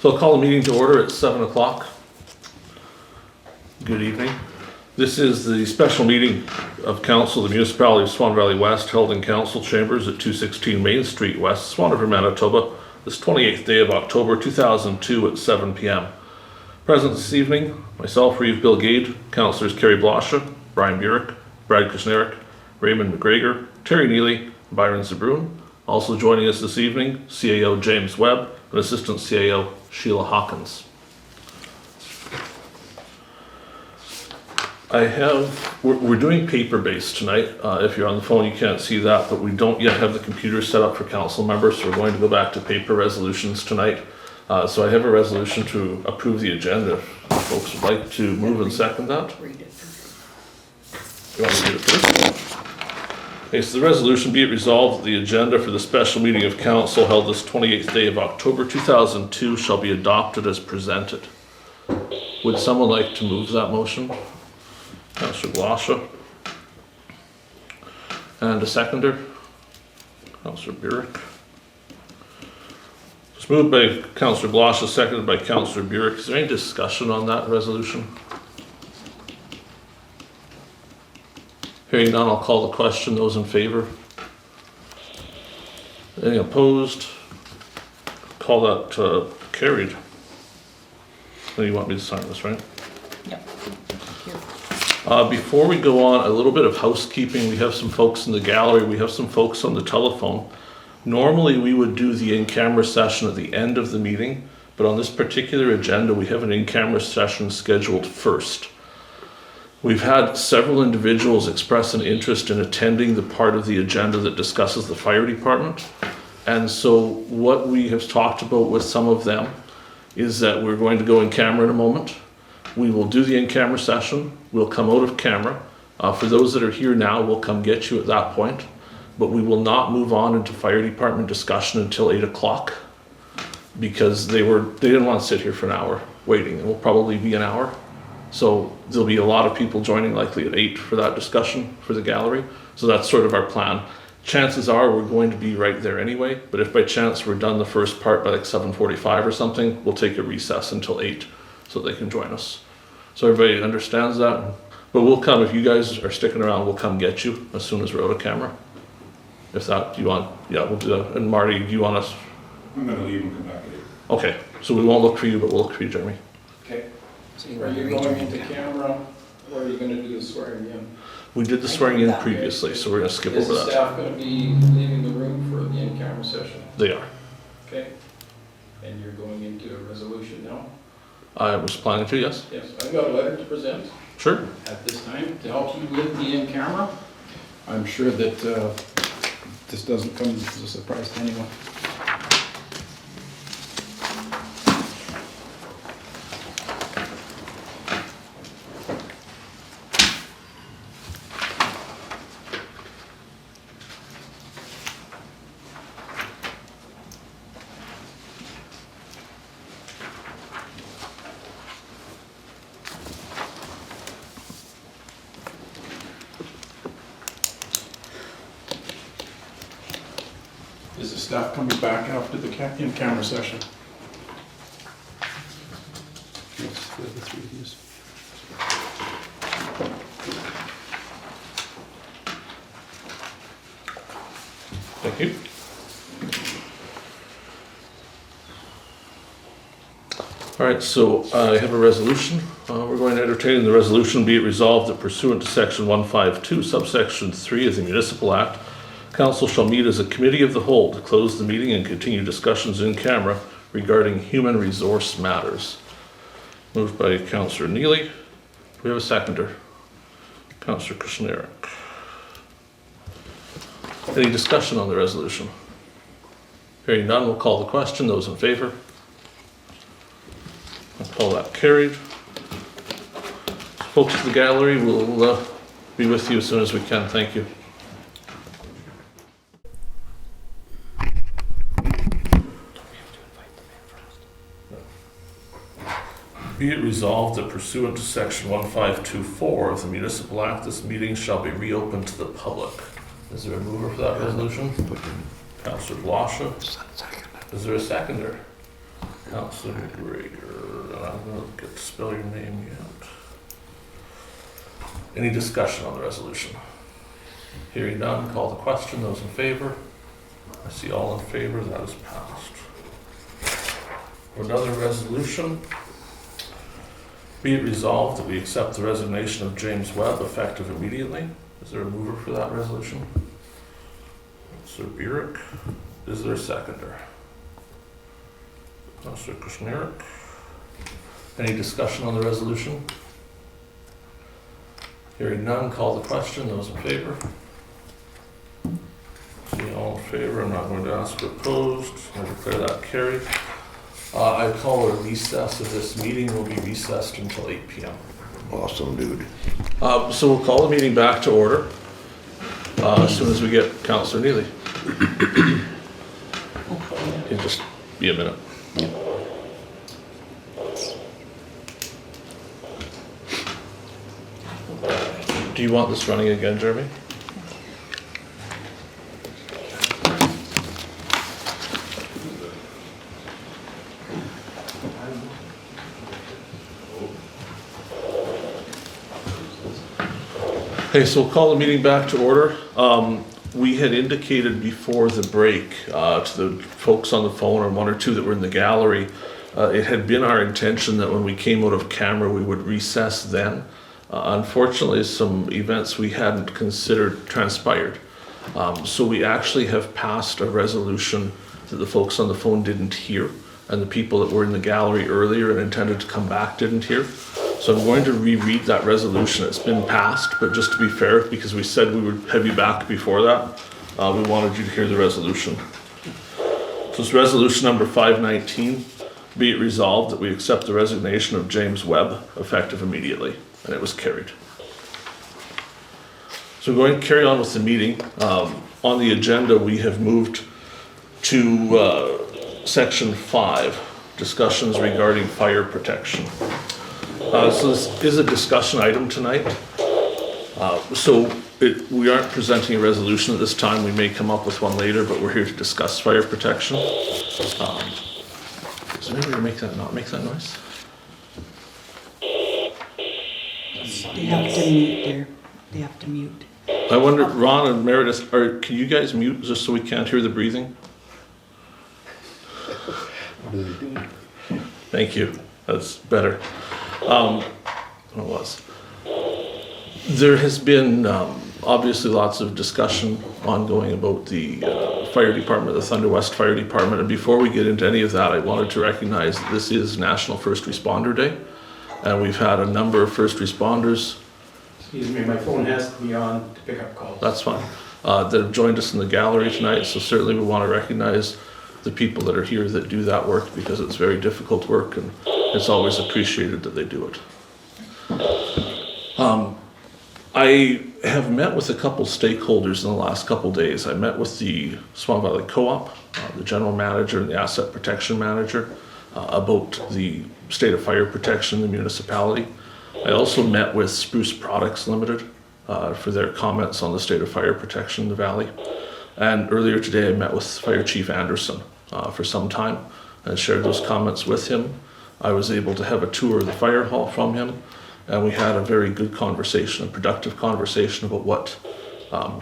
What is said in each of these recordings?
So I'll call the meeting to order at 7 o'clock. Good evening. This is the special meeting of Council of the Municipality of Swan Valley West, held in Council Chambers at 216 Main Street West, Swan River, Manitoba, this 28th day of October 2002 at 7 p.m. Present this evening, myself, Reeve, Gade, Councillors Carrie, Blosha, Brian Burick, Brad Kushniryk, Raymond McGregor, Terry Neely, Byron Zbirun. Also joining us this evening, CAO James Webb and Assistant CAO Sheila Hawkins. We're doing paper-based tonight. If you're on the phone, you can't see that, but we don't yet have the computer set up for council members, so we're going to go back to paper resolutions tonight. So I have a resolution to approve the agenda. If folks would like to move and second that. Read it. You want me to read it first? Okay, so the resolution be it resolved that the agenda for the special meeting of council held this 28th day of October 2002 shall be adopted as presented. Would someone like to move that motion? Councillor Blosha. And a seconder? Councillor Burick. It's moved by Councillor Blosha, seconded by Councillor Burick. Is there any discussion on that resolution? Hearing none, I'll call the question. Those in favor? Any opposed? Call that carried. Now you want me to sign this, right? Yep. Thank you. Before we go on, a little bit of housekeeping. We have some folks in the gallery. We have some folks on the telephone. Normally we would do the in-camera session at the end of the meeting, but on this particular agenda, we have an in-camera session scheduled first. We've had several individuals express an interest in attending the part of the agenda that discusses the fire department. And so what we have talked about with some of them is that we're going to go in camera in a moment. We will do the in-camera session. We'll come out of camera. For those that are here now, we'll come get you at that point. But we will not move on into fire department discussion until 8 o'clock because they didn't want to sit here for an hour waiting. It will probably be an hour. So there'll be a lot of people joining likely at 8 for that discussion for the gallery. So that's sort of our plan. Chances are we're going to be right there anyway, but if by chance we're done the first part by like 7:45 or something, we'll take a recess until 8 so they can join us. So everybody understands that. But we'll come, if you guys are sticking around, we'll come get you as soon as we're out of camera. If that, do you want, yeah, we'll do that. And Marty, do you want us? I'm gonna leave and come back later. Okay, so we won't look for you, but we'll look for you, Jeremy. Okay. So you Are want to you read going your into camera, or are you gonna do the swearing in? We did the swearing in previously, so we're gonna skip Is over the that. staff gonna be leaving the room for the in-camera session? They are. Okay. And you're going into a resolution now? I was planning to, yes? Yes, I've got a letter to present Sure. at this time to help you with the in-camera. I'm sure that this doesn't come as a surprise to anyone. Is the staff coming back after the in-camera session? Yes, the other three of these. Thank you. All right, so I have a resolution. We're going to entertain the resolution, be it resolved that pursuant to section 152, subsection 3 of the Municipal Act, Council shall meet as a committee of the whole to close the meeting and continue discussions in camera regarding human resource matters. Moved by Councillor Neely. Do we have a seconder? Councillor Kushniryk. Any discussion on the resolution? Hearing none, we'll call the question. Those in favor? I'll call that carried. Folks at the gallery, we'll be with you as soon as we can. Thank you. Be it resolved that pursuant to section 1524 of the Municipal Act, this meeting shall be reopened to the public. Is there a mover for that resolution? Councillor Blosha. Is there a seconder? Councillor McGregor, I'm gonna get to spell your name yet. Any discussion on the resolution? Hearing none, call the question. Those in favor? I see all in favor, that is passed. Another resolution. Be it resolved that we accept the resignation of James Webb effective immediately. Is there a mover for that resolution? Zbirun. Is there a seconder? Councillor Kushniryk. Any discussion on the resolution? Hearing none, call the question. Those in favor? See all in favor. I'm not going to ask for opposed. I declare that carried. I call a recess of this meeting. Will be recessed until 8 p.m. Awesome, dude. So we'll call the meeting back to order as soon as we get Councillor Neely. It'll just be a minute. Do you want this running again, Jeremy? Okay, so we'll call the meeting back to order. We had indicated before the break to the folks on the phone, or one or two that were in the gallery, it had been our intention that when we came out of camera we would recess then. Unfortunately, some events we hadn't considered transpired. So we actually have passed a resolution that the folks on the phone didn't hear, and the people that were in the gallery earlier and intended to come back didn't hear. So I'm going to reread that resolution. It's been passed, but just to be fair, because we said we would have you back before that, we wanted you to hear the resolution. So it's resolution number 519. Be it resolved that we accept the resignation of James Webb effective immediately. And it was carried. So we're going to carry on with the meeting. On the agenda, we have moved to section 5, discussions regarding fire protection. So this is a discussion item tonight. We aren't presenting a resolution at this time. We may come up with one later, but we're here to discuss fire protection. Is there any way to make that not make that noise? They have to mute there. They have to mute. I wonder, Ron and Meredith, can you guys mute just so we can't hear the breathing? Thank you. That's better. There has been obviously lots of discussion ongoing about the fire department, the Thunder West Fire Department. And before we get into any of that, I wanted to recognize that this is National First Responder Day. And we've had a number of first responders. Excuse me, my phone has to be on to pick up calls. That's fine. That have joined us in the gallery tonight. So certainly we want to recognize the people that are here that do that work, because it's very difficult work and it's always appreciated that they do it. I have met with a couple stakeholders in the last couple days. I met with the Swan Valley Co-op, the general manager and the asset protection manager about the state of fire protection in the municipality. I also met with Spruce Products Limited for their comments on the state of fire protection in the valley. And earlier today I met with Fire Chief Anderson for some time and shared those comments with him. I was able to have a tour of the fire hall from him, and we had a very good conversation, a productive conversation about what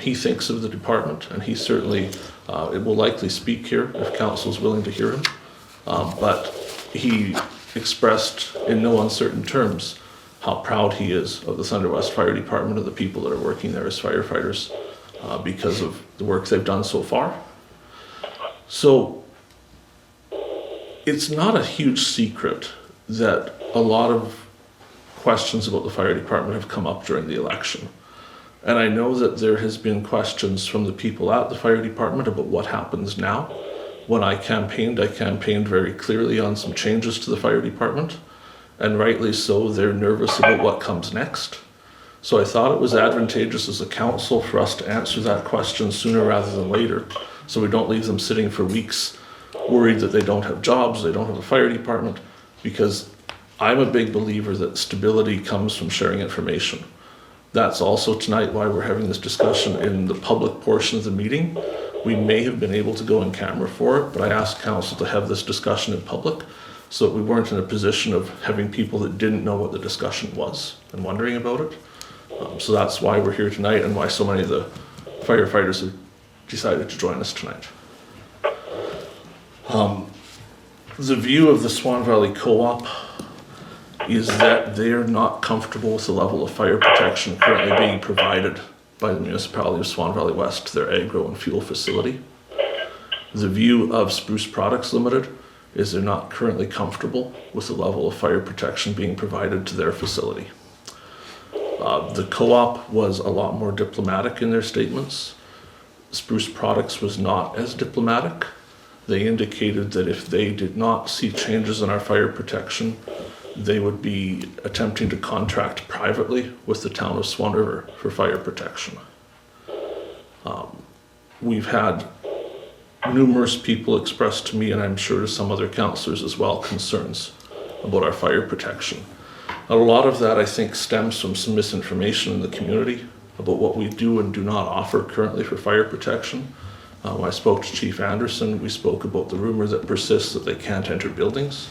he thinks of the department, and he certainly it will likely speak here if council is willing to hear him. But he expressed in no uncertain terms how proud he is of the Thunder West Fire Department, of the people that are working there as firefighters, because of the work they've done so far. So it's not a huge secret that a lot of questions about the fire department have come up during the election. And I know that there has been questions from the people at the fire department about what happens now. When I campaigned very clearly on some changes to the fire department, and rightly so. They're nervous about what comes next. So I thought it was advantageous as a council for us to answer that question sooner rather than later, so we don't leave them sitting for weeks worried that they don't have jobs, they don't have a fire department, because I'm a big believer that stability comes from sharing information. That's also tonight why we're having this discussion in the public portion of the meeting. We may have been able to go in camera for it, but I asked council to have this discussion in public so that we weren't in a position of having people that didn't know what the discussion was and wondering about it. So that's why we're here tonight and why so many of the firefighters have decided to join us tonight. The view of the Swan Valley Co-op is that they are not comfortable with the level of fire protection currently being provided by the Municipality of Swan Valley West to their agro and fuel facility. The view of Spruce Products Limited is they're not currently comfortable with the level of fire protection being provided to their facility. The co-op was a lot more diplomatic in their statements. Spruce Products was not as diplomatic. They indicated that if they did not see changes in our fire protection, they would be attempting to contract privately with the town of Swan River for fire protection. We've had numerous people express to me, and I'm sure to some other councillors as well, concerns about our fire protection. A lot of that, I think, stems from some misinformation in the community about what we do and do not offer currently for fire protection. When I spoke to Chief Anderson, we spoke about the rumor that persists that they can't enter buildings.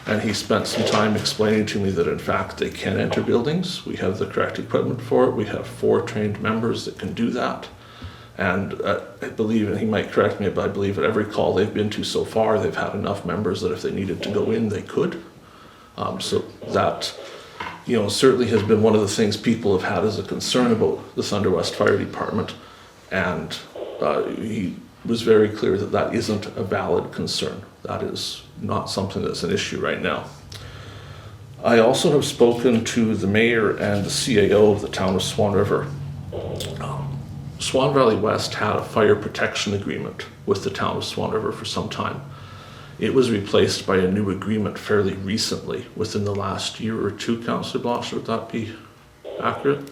And he spent some time explaining to me that in fact they can enter buildings. We have the correct equipment for it. We have 4 trained members that can do that. And I believe, and he might correct me, but I believe at every call they've been to so far, they've had enough members that if they needed to go in, they could. So that, certainly has been one of the things people have had as a concern about the Thunder West Fire Department. And he was very clear that that isn't a valid concern. That is not something that's an issue right now. I also have spoken to the mayor and the CAO of the town of Swan River. Swan Valley West had a fire protection agreement with the town of Swan River for some time. It was replaced by a new agreement fairly recently, within the last year or two, Councillor Blosha, would that be accurate?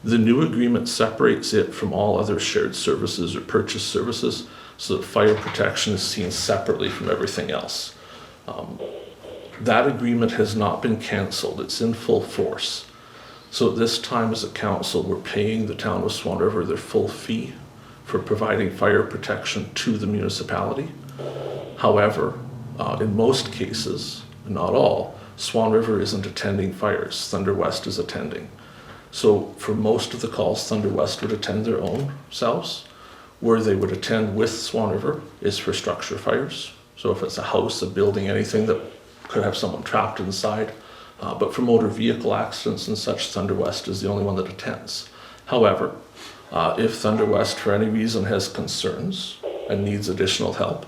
The new agreement separates it from all other shared services or purchase services, so that fire protection is seen separately from everything else. That agreement has not been cancelled, it's in full force. So at this time as a council, we're paying the town of Swan River their full fee for providing fire protection to the municipality. However, in most cases, not all, Swan River isn't attending fires, Thunder West is attending. So for most of the calls, Thunder West would attend their own selves. Where they would attend with Swan River is for structure fires. So if it's a house, a building, anything that could have someone trapped inside. But for motor vehicle accidents and such, Thunder West is the only one that attends. However, if Thunder West for any reason has concerns and needs additional help,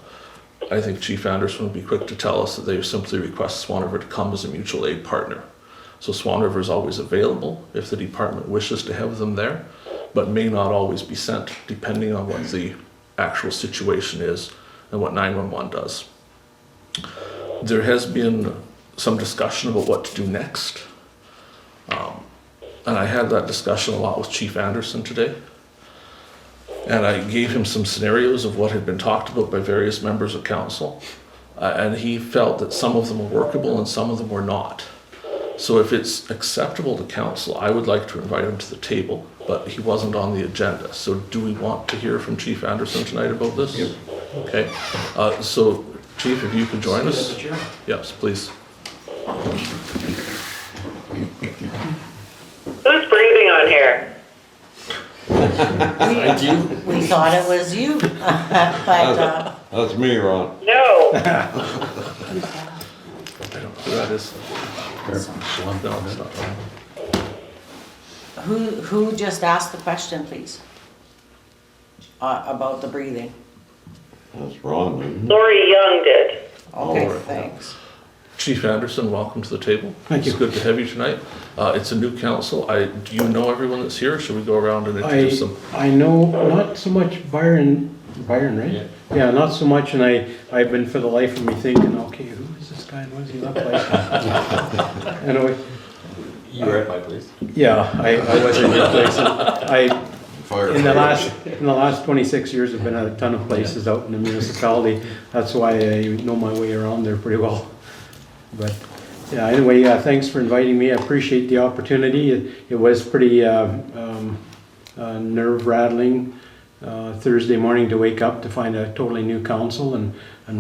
I think Chief Anderson would be quick to tell us that they simply request Swan River to come as a mutual aid partner. So Swan River is always available if the department wishes to have them there, but may not always be sent depending on what the actual situation is and what 911 does. There has been some discussion about what to do next. And I had that discussion a lot with Chief Anderson today. And I gave him some scenarios of what had been talked about by various members of council. And he felt that some of them were workable and some of them were not. So if it's acceptable to council, I would like to invite him to the table, but he wasn't on the agenda. So do we want to hear from Chief Anderson tonight about this? Yep. Okay. So Chief, if you could join us. Yes, please. Who's breathing on here? Thank you. We thought it was you. But, That's me, Ron. No. I don't know who that is. No, it's not Ron. who just asked the question, please? About the breathing. That's Ron. Isn't it? Lori Young did. Okay, right. thanks. Chief Anderson, welcome to the table. Thank you. It's good to have you tonight. It's a new council. Do you know everyone that's here? Or should we go around and introduce them? I know not so much Byron, right? Yeah, not so much, and I've been for the life of me thinking, okay, who is this guy and what does he look like? Anyway. You were at my place? Yeah, I was in your place. And in the Firefighter. last 26 years, I've been at a ton of places out in the municipality. That's why I know my way around there pretty well. But yeah, anyway, thanks for inviting me. I appreciate the opportunity. It was pretty nerve-rattling Thursday morning to wake up to find a totally new council and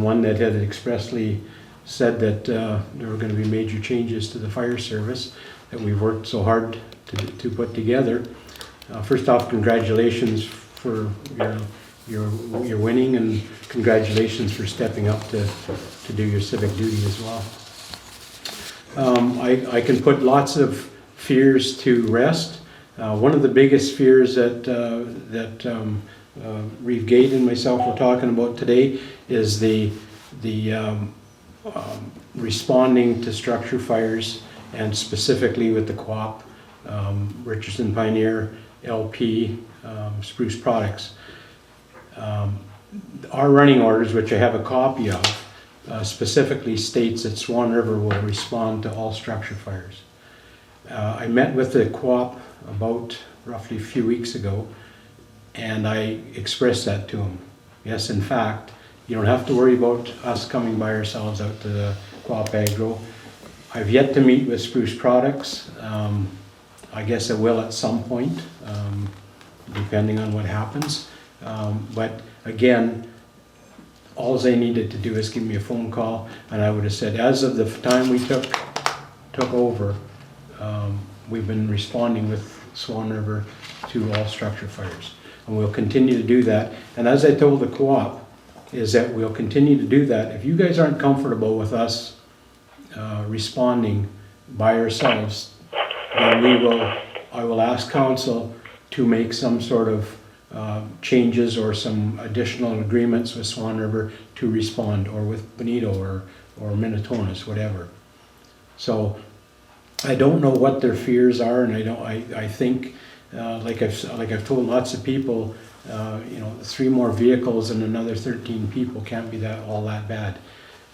one that had expressly said that there were going to be major changes to the fire service that we've worked so hard to put together. First off, congratulations for your winning, and congratulations for stepping up to do your civic duty as well. I can put lots of fears to rest. One of the biggest fears that Reeve, Gade and myself were talking about today is the responding to structure fires, and specifically with the co-op, Richardson Pioneer, LP, Spruce Products. Our running orders, which I have a copy of, specifically states that Swan River will respond to all structure fires. I met with the co-op about roughly a few weeks ago, and I expressed that to them. Yes, in fact, you don't have to worry about us coming by ourselves out to the co-op agro. I've yet to meet with Spruce Products. I guess I will at some point, depending on what happens. But again, all they needed to do is give me a phone call, and I would have said, as of the time we took over, we've been responding with Swan River to all structure fires. And we'll continue to do that. And as I told the co-op, is that we'll continue to do that. If you guys aren't comfortable with us responding by ourselves, then I will ask council to make some sort of changes or some additional agreements with Swan River to respond, or with Bonito or Minnetonka's, whatever. So I don't know what their fears are, and I think like I've told lots of people, 3 more vehicles and another 13 people can't be all that bad.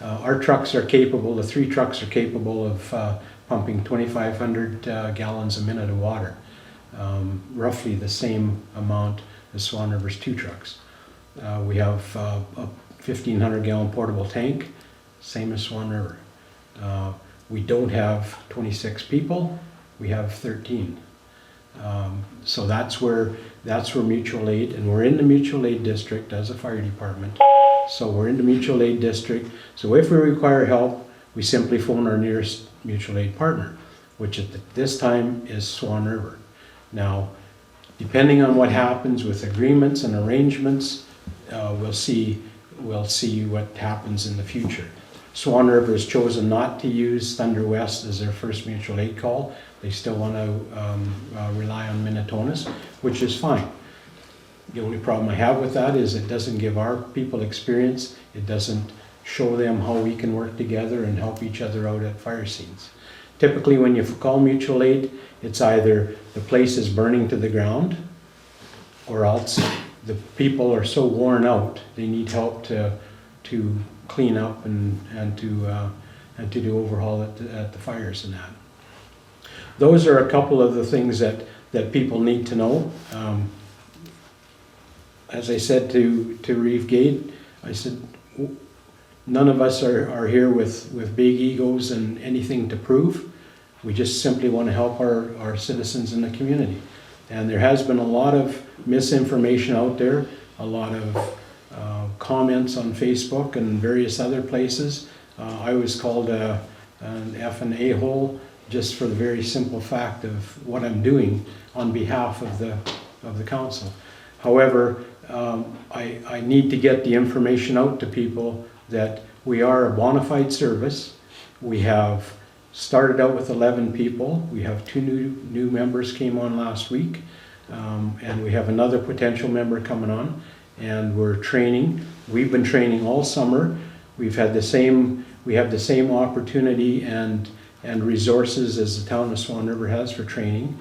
Our trucks are capable, the 3 trucks are capable of pumping 2,500 gallons a minute of water, roughly the same amount as Swan River's 2 trucks. We have a 1,500 gallon portable tank, same as Swan River. We don't have 26 people, we have 13. So that's where mutual aid, and we're in the mutual aid district as a fire department. So we're in the mutual aid district. So if we require help, we simply phone our nearest mutual aid partner, which at this time is Swan River. Now, depending on what happens with agreements and arrangements, we'll see what happens in the future. Swan River has chosen not to use Thunder West as their first mutual aid call. They still want to rely on Minnetonka's, which is fine. The only problem I have with that is it doesn't give our people experience. It doesn't show them how we can work together and help each other out at fire scenes. Typically when you call mutual aid, it's either the place is burning to the ground, or else the people are so worn out, they need help to clean up and to do overhaul at the fires and that. Those are a couple of the things that people need to know. As I said to Reeve, Gade, I said, none of us are here with big egos and anything to prove. We just simply want to help our citizens in the community. And there has been a lot of misinformation out there, a lot of comments on Facebook and various other places. I was called an effing a-hole just for the very simple fact of what I'm doing on behalf of the council. However, I need to get the information out to people that we are a bona fide service. We have started out with 11 people. We have 2 new members came on last week, and we have another potential member coming on, and we're training. We've been training all summer. We have the same opportunity and resources as the town of Swan River has for training.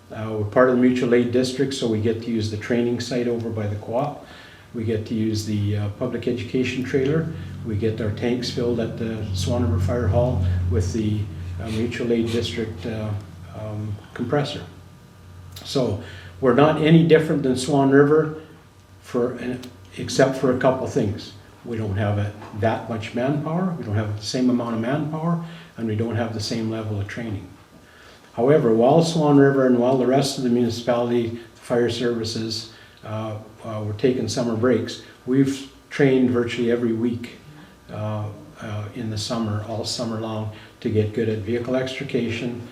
We're part of the mutual aid district, so we get to use the training site over by the co-op. We get to use the public education trailer. We get our tanks filled at the Swan River Fire Hall with the mutual aid district compressor. So we're not any different than Swan River except for a couple things. We don't have that much manpower, we don't have the same amount of manpower, and we don't have the same level of training. However, while Swan River and while the rest of the municipality fire services were taking summer breaks, we've trained virtually every week in the summer, all summer long, to get good at vehicle extrication,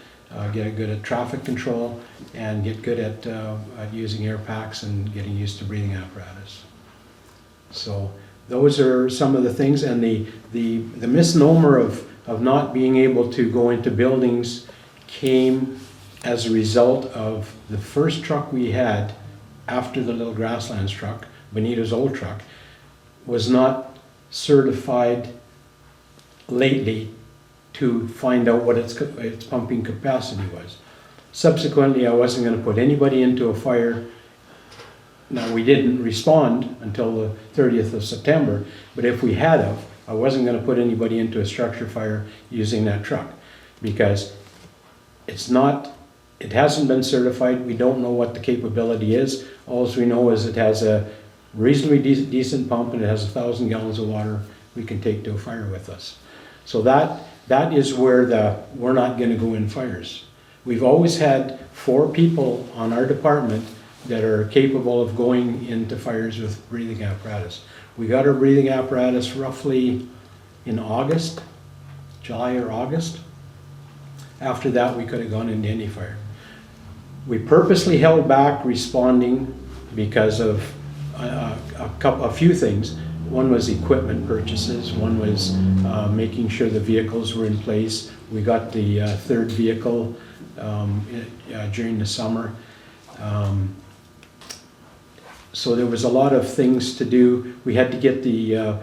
get good at traffic control, and get good at using air packs and getting used to breathing apparatus. So those are some of the things, and the misnomer of not being able to go into buildings came as a result of the first truck we had after the little grasslands truck, Benito's old truck, was not certified lately to find out what its pumping capacity was. Subsequently, I wasn't going to put anybody into a fire. Now, we didn't respond until the 30th of September, but if we had of, I wasn't going to put anybody into a structure fire using that truck, because it hasn't been certified. We don't know what the capability is. All we know is it has a reasonably decent pump, and it has 1,000 gallons of water we can take to a fire with us. So that is where we're not going to go in fires. We've always had 4 people on our department that are capable of going into fires with breathing apparatus. We got our breathing apparatus roughly in August, July or August. After that, we could have gone into any fire. We purposely held back responding because of a few things. One was equipment purchases. One was making sure the vehicles were in place. We got the 3rd vehicle during the summer. So there was a lot of things to do. We had to get the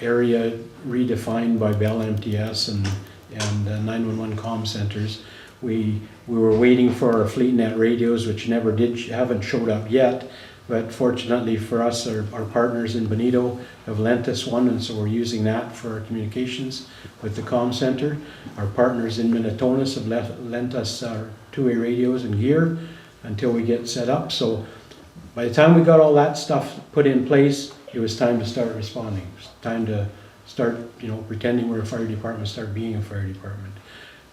area redefined by Bell MTS and 911 comm centers. We were waiting for our FleetNet radios, which haven't showed up yet. But fortunately for us, our partners in Benito have lent us one, and so we're using that for our communications with the comm center. Our partners in Minnetonka have lent us our 2-way radios and gear until we get set up. So by the time we got all that stuff put in place, it was time to start responding. It was time to start, pretending we're a fire department, start being a fire department.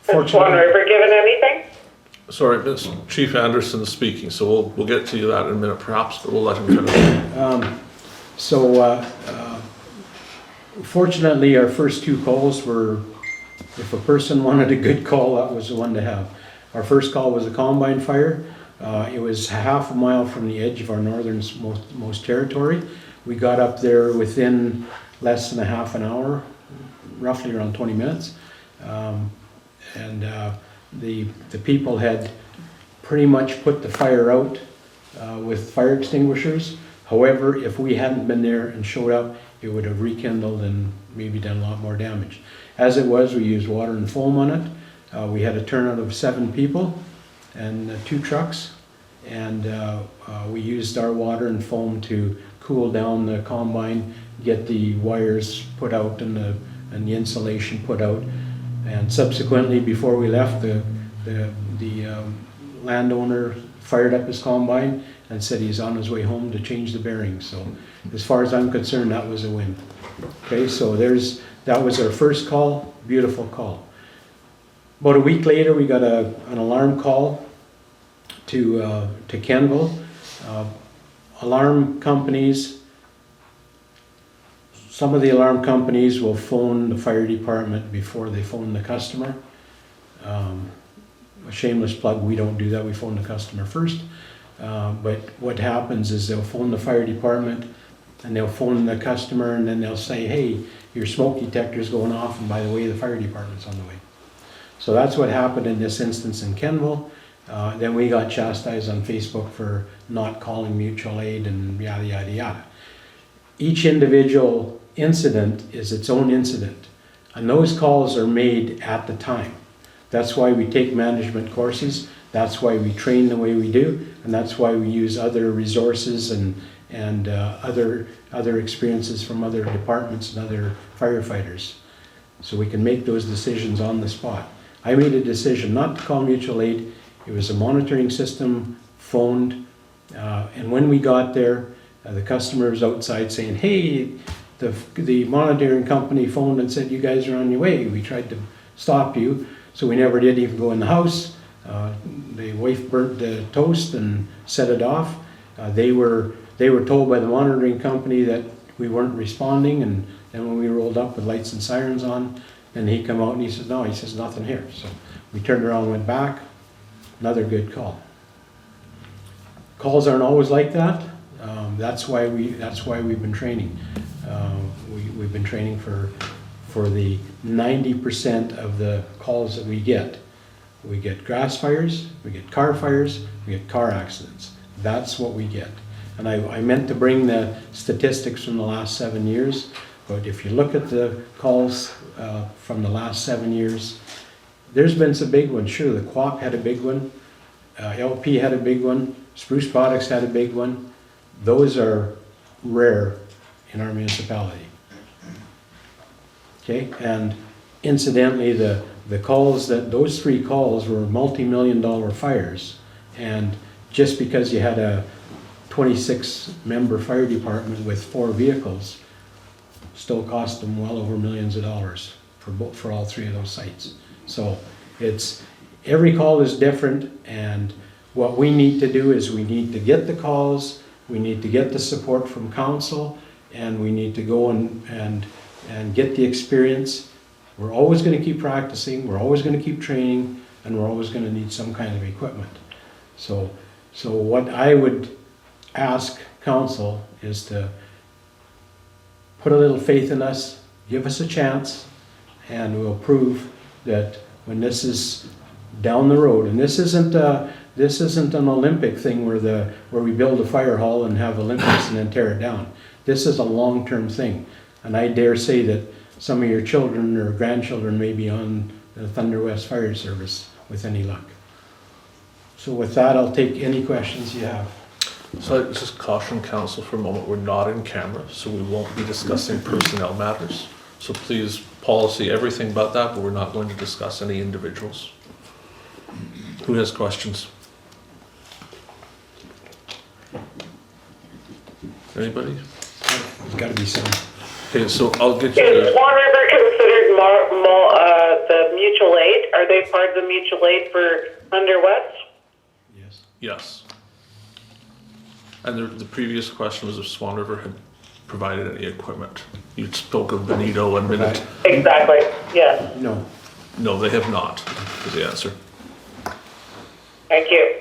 Has Swan River given anything? Sorry, Miss Chief Anderson is speaking, so we'll get to that in a minute perhaps, but we'll let him finish. Fortunately, our first 2 calls were, if a person wanted a good call, that was the one to have. Our first call was a combine fire. It was half a mile from the edge of our northernmost territory. We got up there within less than a half an hour, roughly around 20 minutes. The people had pretty much put the fire out with fire extinguishers. However, if we hadn't been there and showed up, it would have rekindled and maybe done a lot more damage. As it was, we used water and foam on it. We had a turnout of 7 people and 2 trucks, and we used our water and foam to cool down the combine, get the wires put out and the insulation put out. And subsequently, before we left, the landowner fired up his combine and said he's on his way home to change the bearings. So as far as I'm concerned, that was a win. Okay, so that was our first call, beautiful call. About a week later, we got an alarm call to Kenville. Alarm companies, some of the alarm companies will phone the fire department before they phone the customer. A shameless plug, we don't do that, we phone the customer first. But what happens is they'll phone the fire department and they'll phone the customer, and then they'll say, hey, your smoke detector's going off, and by the way, the fire department's on the way. So that's what happened in this instance in Kenville. Then we got chastised on Facebook for not calling mutual aid and yada, yada, yada. Each individual incident is its own incident, and those calls are made at the time. That's why we take management courses, that's why we train the way we do, and that's why we use other resources and other experiences from other departments and other firefighters. So we can make those decisions on the spot. I made a decision not to call mutual aid. It was a monitoring system, phoned, and when we got there, the customer was outside saying, hey, the monitoring company phoned and said you guys are on your way. We tried to stop you, so we never did even go in the house. The wife burnt the toast and set it off. They were told by the monitoring company that we weren't responding, and And when we rolled up with lights and sirens on, then he come out and he says, no, he says, nothing here. So we turned around and went back. Another good call. Calls aren't always like that. That's why we've been training. We've been training for the 90% of the calls that we get. We get grass fires, we get car fires, we get car accidents. That's what we get. And I meant to bring the statistics from the last 7 years, but if you look at the calls from the last 7 years, there's been some big ones. Sure, the Co-op had a big one, LP had a big one, Spruce Products had a big one. Those are rare in our municipality. Okay, and incidentally, the calls, those 3 calls were multi-million-dollar fires, and just because you had a 26-member fire department with 4 vehicles, still cost them well over millions of dollars for all 3 of those sites. So every call is different, and what we need to do is we need to get the calls, we need to get the support from council, and we need to go and get the experience. We're always going to keep practicing, we're always going to keep training, and we're always going to need some kind of equipment. So what I would ask council is to put a little faith in us, give us a chance, and we'll prove that when this is down the road, and this isn't an Olympic thing where we build a fire hall and have Olympics and then tear it down. This is a long-term thing, and I dare say that some of your children or grandchildren may be on the Thunder West Fire Service with any luck. So with that, I'll take any questions you have. So I just caution council for a moment, we're not in camera, so we won't be discussing personnel matters. So please, policy everything but that, but we're not going to discuss any individuals. Who has questions? Anybody? There's got to be some. Okay, so I'll get you Is the, Swan River considered the mutual aid? Are they part of the mutual aid for Thunder West? Yes. yes. And the previous question was if Swan River had provided any equipment. You spoke of Benito and Minute. Exactly, yes. No. No, they have not, is the answer. Thank you.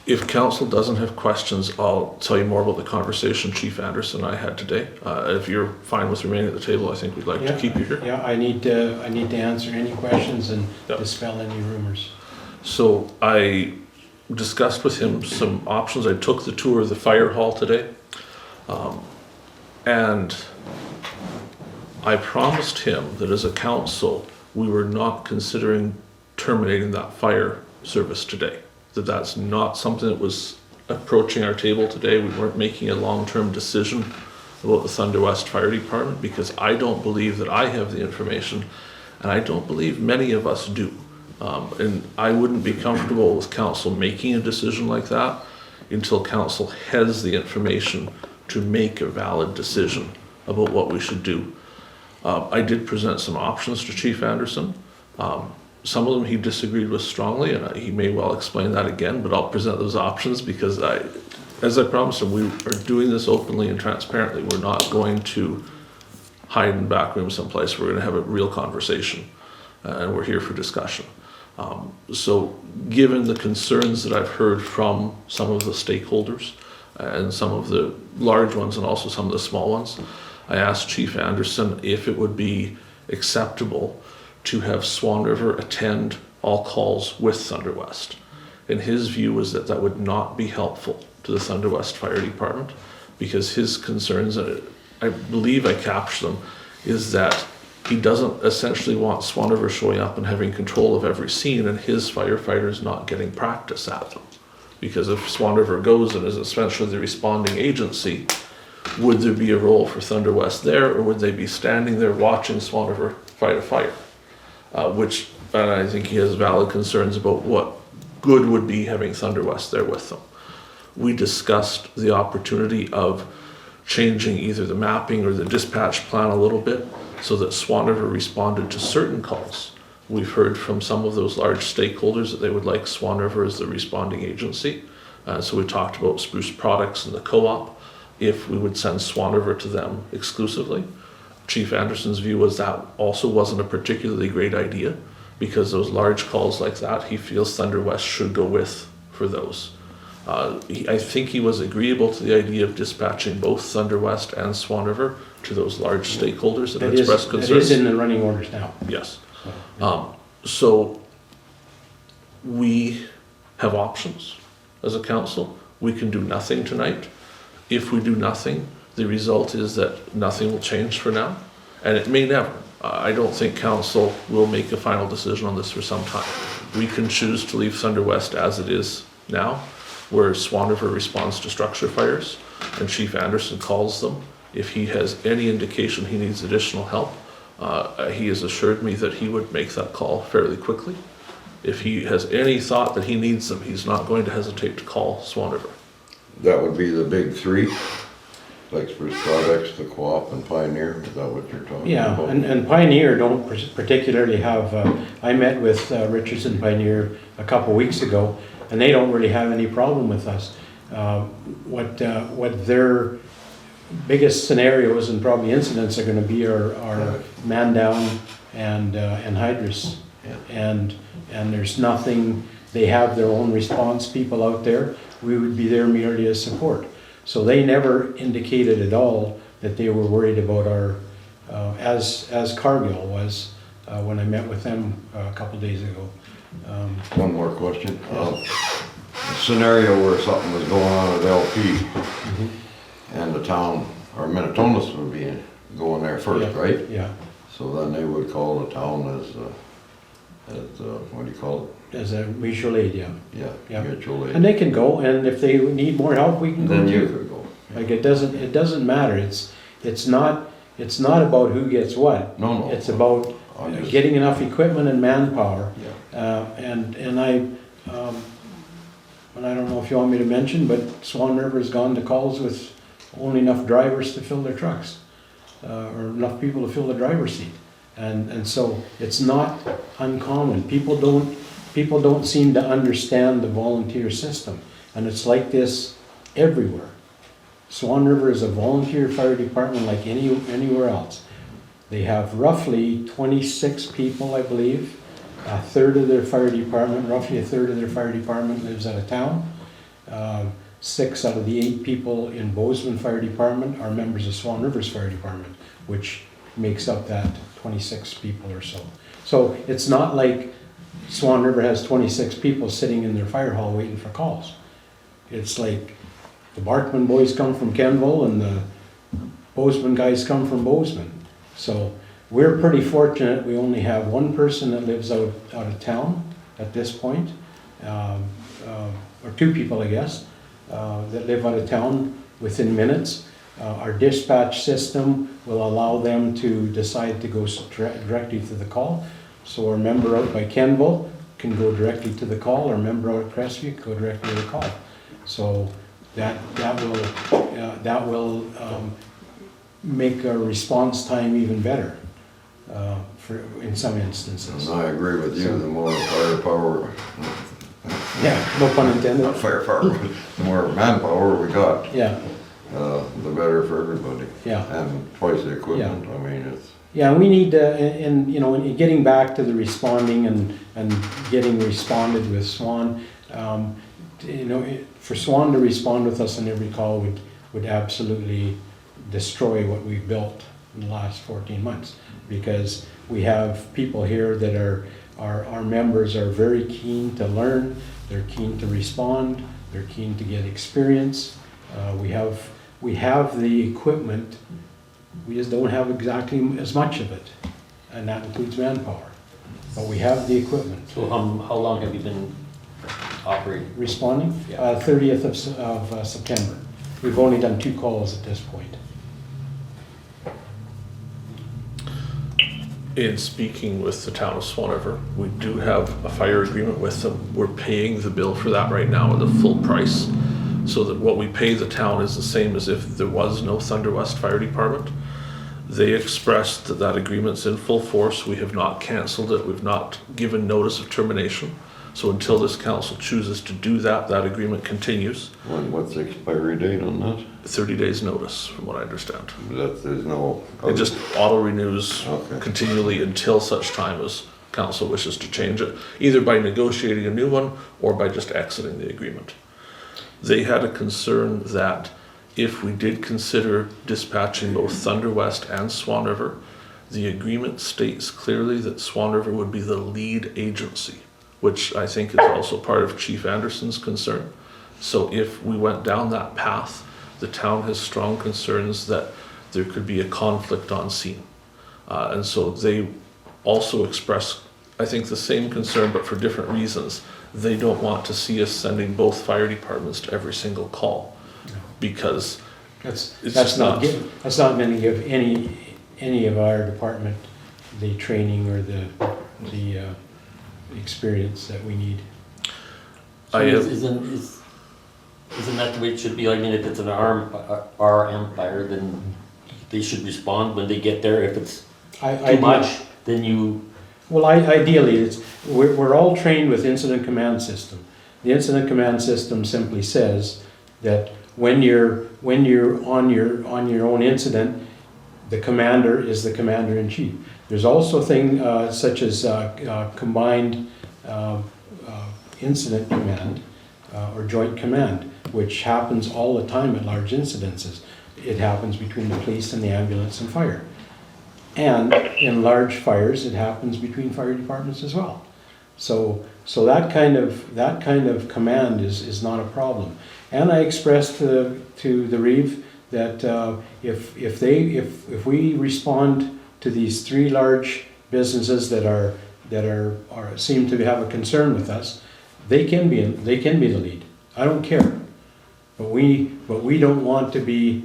If council doesn't have questions, I'll tell you more about the conversation Chief Anderson and I had today. If you're fine with remaining at the table, I think we'd like to keep you here. Yeah, I need to answer any questions and Yep. dispel any rumors. So I discussed with him some options. I took the tour of the fire hall today. And I promised him that as a council, we were not considering terminating that fire service today. That's not something that was approaching our table today. We weren't making a long-term decision about the Thunder West Fire Department because I don't believe that I have the information, and I don't believe many of us do. And I wouldn't be comfortable with council making a decision like that until council has the information to make a valid decision about what we should do. I did present some options to Chief Anderson. Some of them he disagreed with strongly, and he may well explain that again, but I'll present those options because as I promised him, we are doing this openly and transparently. We're not going to hide in back room someplace. We're going to have a real conversation, and we're here for discussion. So given the concerns that I've heard from some of the stakeholders and some of the large ones and also some of the small ones, I asked Chief Anderson if it would be acceptable to have Swan River attend all calls with Thunder West. And his view was that that would not be helpful to the Thunder West Fire Department because his concerns, and I believe I captured them, is that he doesn't essentially want Swan River showing up and having control of every scene and his firefighters not getting practice at them. Because if Swan River goes and is essentially the responding agency, would there be a role for Thunder West there, or would they be standing there watching Swan River fight a fire? Which, and I think he has valid concerns about what good would be having Thunder West there with them. We discussed the opportunity of changing either the mapping or the dispatch plan a little bit so that Swan River responded to certain calls. We've heard from some of those large stakeholders that they would like Swan River as the responding agency. So we talked about Spruce Products and the Co-op, if we would send Swan River to them exclusively. Chief Anderson's view was that also wasn't a particularly great idea, because those large calls like that, he feels Thunder West should go with for those. I think he was agreeable to the idea of dispatching both Thunder West and Swan River to those large stakeholders that had expressed concerns. It is in the running orders now. Yes. So we have options as a council. We can do nothing tonight. If we do nothing, the result is that nothing will change for now, and it may never. I don't think council will make a final decision on this for some time. We can choose to leave Thunder West as it is now, where Swan River responds to structure fires, and Chief Anderson calls them. If he has any indication he needs additional help, he has assured me that he would make that call fairly quickly. If he has any thought that he needs them, he's not going to hesitate to call Swan River. That would be the big three, like Spruce Products, the Co-op and Pioneer, is that what you're talking Yeah, about? and Pioneer don't particularly have, I met with Richardson Pioneer a couple weeks ago, and they don't really have any problem with us. What their biggest scenarios and probably incidents are gonna be are man down and hydrous. Yeah. And there's nothing, they have their own response people out there. We would be there merely as support. So they never indicated at all that they were worried about our, as Cargill was when I met with them a couple days ago. One more question. A scenario where something was going on at LP and the town, or Minnetonka's would be going there first, Yeah, right? Yeah, So then they would call the town as what do you call it? as a mutual aid, yeah. Yeah, Yeah. mutual aid. And they can go, and if they need more help, we can go Then you too. could go. Like, it doesn't matter. It's not about who gets what. No. It's about I'm just- getting enough equipment and manpower. Yeah. And I don't know if you want me to mention, but Swan River's gone to calls with only enough drivers to fill their trucks, or enough people to fill the driver's seat. And so it's not uncommon. People don't seem to understand the volunteer system, and it's like this everywhere. Swan River is a volunteer fire department like anywhere else. They have roughly 26 people, I believe. Roughly a third of their fire department lives out of town. 6 out of the 8 people in Bozeman Fire Department are members of Swan River's Fire Department, which makes up that 26 people or so. So it's not like Swan River has 26 people sitting in their fire hall waiting for calls. It's like the Barkman boys come from Kenville and the Bozeman guys come from Bozeman. So we're pretty fortunate. We only have one person that lives out of town at this point, or 2 people, I guess, that live out of town within minutes. Our dispatch system will allow them to decide to go directly to the call. So our member out by Kenville can go directly to the call, or member out at Crestview can go directly to the call. So that will make our response time even better in some instances. And I agree with you, the more firepower, Yeah, no pun intended. not firepower, the more manpower we got, Yeah, the better for everybody. yeah. And twice the equipment, I mean, it's, Yeah, we need to, in getting back to the responding and getting responded with Swan, for Swan to respond with us on every call would absolutely destroy what we've built in the last 14 months. Because we have people here that our members are very keen to learn, they're keen to respond, they're keen to get experience. We have the equipment. We just don't have exactly as much of it, and that includes manpower. But we have the equipment. So how long have you been operating? Responding, Yeah. 30th of September. We've only done 2 calls at this point. In speaking with the town of Swan River, we do have a fire agreement with them. We're paying the bill for that right now at the full price, so that what we pay the town is the same as if there was no Thunder West Fire Department. They expressed that that agreement's in full force. We have not canceled it. We've not given notice of termination. So until this council chooses to do that, that agreement continues. What's the expiry date on that? 30 days notice, from what I understand. There's no. It just auto renews Okay. continually until such time as council wishes to change it, either by negotiating a new one or by just exiting the agreement. They had a concern that if we did consider dispatching both Thunder West and Swan River, the agreement states clearly that Swan River would be the lead agency, which I think is also part of Chief Anderson's concern. So if we went down that path, the town has strong concerns that there could be a conflict on scene. And so they also express, I think, the same concern, but for different reasons. They don't want to see us sending both fire departments to every single call, because it's That's just not, not. that's not going to give any of our department the training or the experience that we need. So I have- isn't that the way it should be? I mean, if it's an RM fire, then they should respond when they get there. If it's too much, then you, Well, ideally, we're all trained with incident command system. The incident command system simply says that when you're on your own incident, the commander is the commander-in-chief. There's also things such as combined incident command or joint command, which happens all the time at large incidences. It happens between the police and the ambulance and fire. And in large fires, it happens between fire departments as well. So that kind of command is not a problem. And I expressed to the Reeve that if we respond to these three large businesses that seem to have a concern with us, they can be the lead. I don't care, but we don't want to be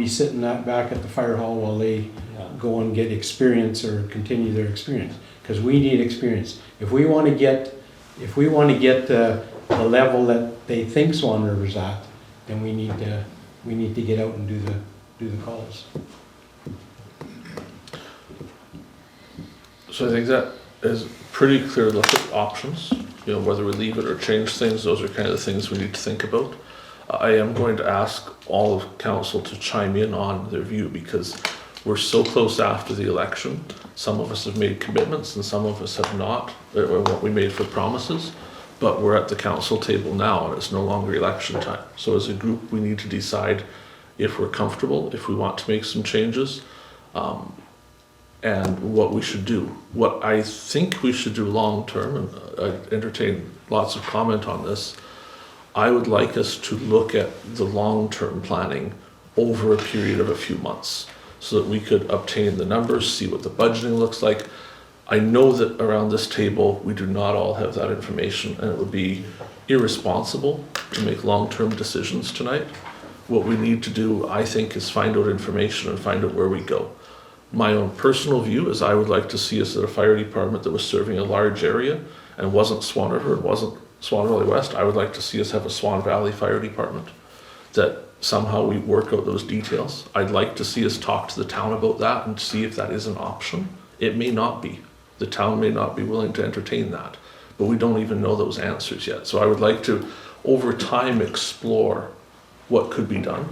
sitting back at the fire hall while they go and get experience or continue their experience, because we need experience. If we want to get the level that they think Swan River's at, then we need to get out and do the calls. So I think that is pretty clear look at options, whether we leave it or change things. Those are kind of the things we need to think about. I am going to ask all of council to chime in on their view, because we're so close after the election. Some of us have made commitments and some of us have not, or what we made for promises, but we're at the council table now and it's no longer election time. So as a group, we need to decide if we're comfortable, if we want to make some changes, and what we should do. What I think we should do long term, and I entertain lots of comment on this, I would like us to look at the long-term planning over a period of a few months so that we could obtain the numbers, see what the budgeting looks like. I know that around this table, we do not all have that information, and it would be irresponsible to make long-term decisions tonight. What we need to do, I think, is find out information and find out where we go. My own personal view is I would like to see us at a fire department that was serving a large area and wasn't Swan River, it wasn't Swan Valley West. I would like to see us have a Swan Valley Fire Department, that somehow we work out those details. I'd like to see us talk to the town about that and see if that is an option. It may not be. The town may not be willing to entertain that, but we don't even know those answers yet. So I would like to, over time, explore what could be done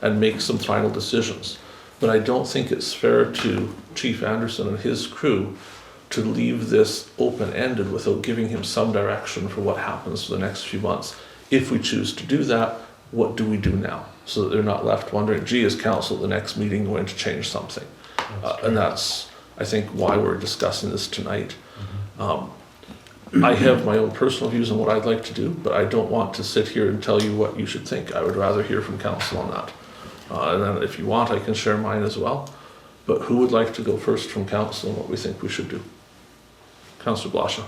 and make some final decisions. But I don't think it's fair to Chief Anderson and his crew to leave this open-ended without giving him some direction for what happens for the next few months. If we choose to do that, what do we do now? So that they're not left wondering, gee, is council at the next meeting going to change something? And that's, I think, why we're discussing this tonight. I have my own personal views on what I'd like to do, but I don't want to sit here and tell you what you should think. I would rather hear from council on that. And then if you want, I can share mine as well. But who would like to go first from council on what we think we should do? Councillor Blosha.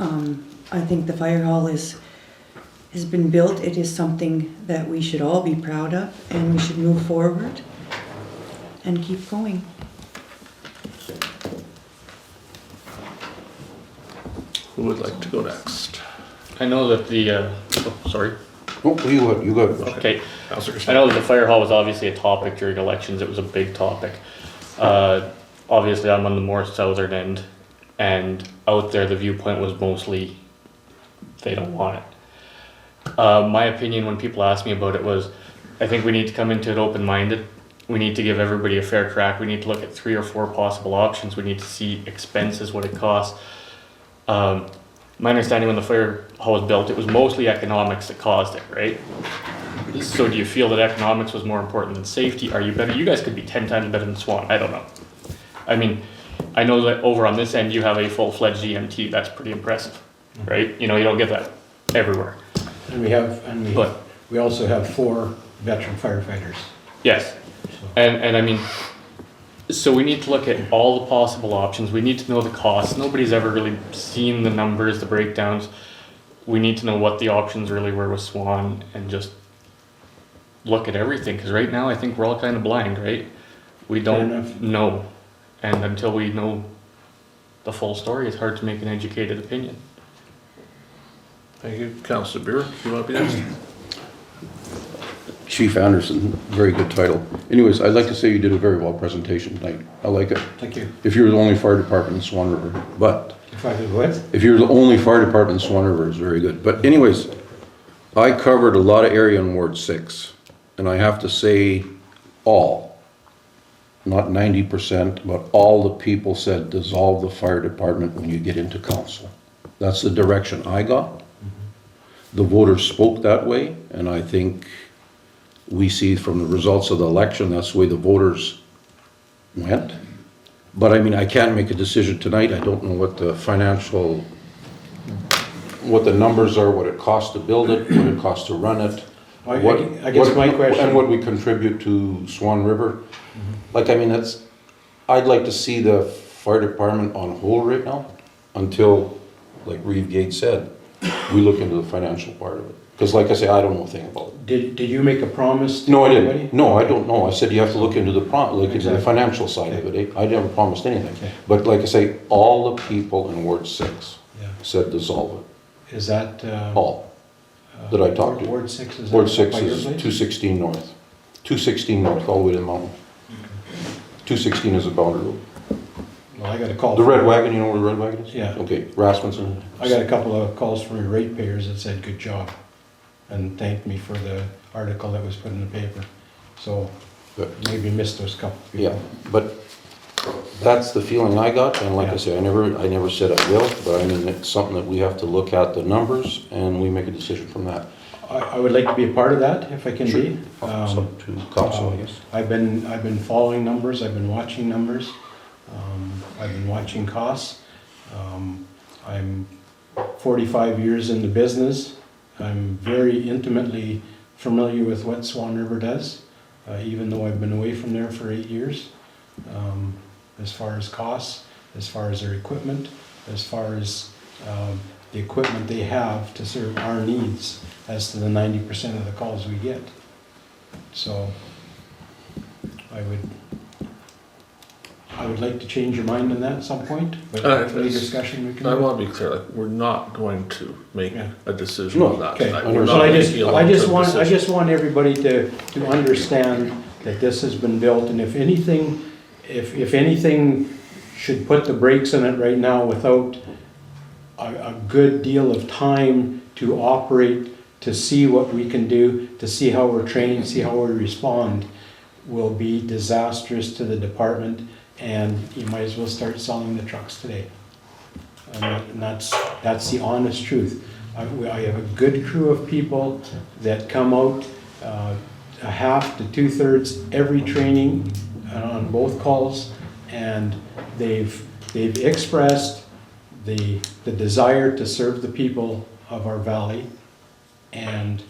I think the fire hall has been built. It is something that we should all be proud of, and we should move forward and keep going. Who would like to go next? I know that the, sorry. Oh, you got it. Okay. Councillor I know that the fire hall was obviously a topic during elections. It was a big topic. Obviously, I'm on the more southern end, and out there the viewpoint was mostly they don't want it. My opinion when people ask me about it was, I think we need to come into it open-minded. We need to give everybody a fair crack. We need to look at 3 or 4 possible options. We need to see expenses, what it costs. My understanding when the fire hall was built, it was mostly economics that caused it, right? So do you feel that economics was more important than safety? Are you better? You guys could be 10 times better than Swan. I don't know. I mean, I know that over on this end, you have a full-fledged EMT. That's pretty impressive, right? You know, you don't get that everywhere. And But- we also have 4 veteran firefighters. Yes. And I mean, so we need to look at all the possible options. We need to know the costs. Nobody's ever really seen the numbers, the breakdowns. We need to know what the options really were with Swan and just look at everything. Because right now, I think we're all kind of blind, right? We enough. don't know. And until we know the full story, it's hard to make an educated opinion. Thank you. Councillor Burick, you want to be next? Chief Anderson, very good title. Anyways, I'd like to say you did a very well presentation tonight. I like it. Thank you. If you were the only fire department in Swan River, but If I could what? if you're the only fire department in Swan River, it's very good. But anyways, I covered a lot of area in Ward 6, and I have to say all, not 90%, but all the people said dissolve the fire department when you get into council. That's the direction I got. The voters spoke that way, and I think we see from the results of the election, that's the way the voters went. But I mean, I can't make a decision tonight. I don't know what the financial, what the numbers are, what it costs to build it, what it costs to run it. I guess my question. And what we contribute to Swan River. Like, I mean, I'd like to see the fire department on hold right now until, like Reeve Gade said, we look into the financial part of it. Because like I say, I don't know a thing about it. Did you make a promise to No, I anybody? didn't. No, I don't know. I said you have to look into the into the Exactly. financial side of it. I never promised anything. Okay. But like I say, all the people in Ward 6 Yeah. said dissolve it. Is that? All that I talked to. Ward 6 is. Ward that 6 by your is place? 216 north. 216 north, all the way to the mountain. 216 is the boundary road. Well, I got a call. The from- red wagon, you know where the red wagon is? Yeah. Okay, Rasmussen. I got a couple of calls from your ratepayers that said, good job, and thanked me for the article that was put in the paper. So Good. maybe missed those couple people. Yeah, but that's the feeling I got, and like I Yeah. say, I never said I will, but I mean, it's something that we have to look at the numbers, and we make a decision from that. I would like to be a part of that, if I can Sure. be. It's up to council, I guess. I've been following numbers, I've been watching numbers, I've been watching costs. I'm 45 years in the business. I'm very intimately familiar with what Swan River does, even though I've been away from there for 8 years. As far as costs, as far as their equipment, as far as the equipment they have to serve our needs as to the 90% of the calls we get. So I would like to change your mind on that at some point, but hopefully discussion we can. I want to be clear, like, we're not going to make Yeah. a decision No, on that Okay, tonight. I We're so not I making a just long-term want, I decision. just want everybody to understand that this has been built, and if anything should put the brakes on it right now without a good deal of time to operate, to see what we can do, to see how we're trained, see how we respond, will be disastrous to the department, and you might as well start selling the trucks today. And that's the honest truth. I have a good crew of people that come out a half to 2/3 every training on both calls, and they've expressed the desire to serve the people of our valley, and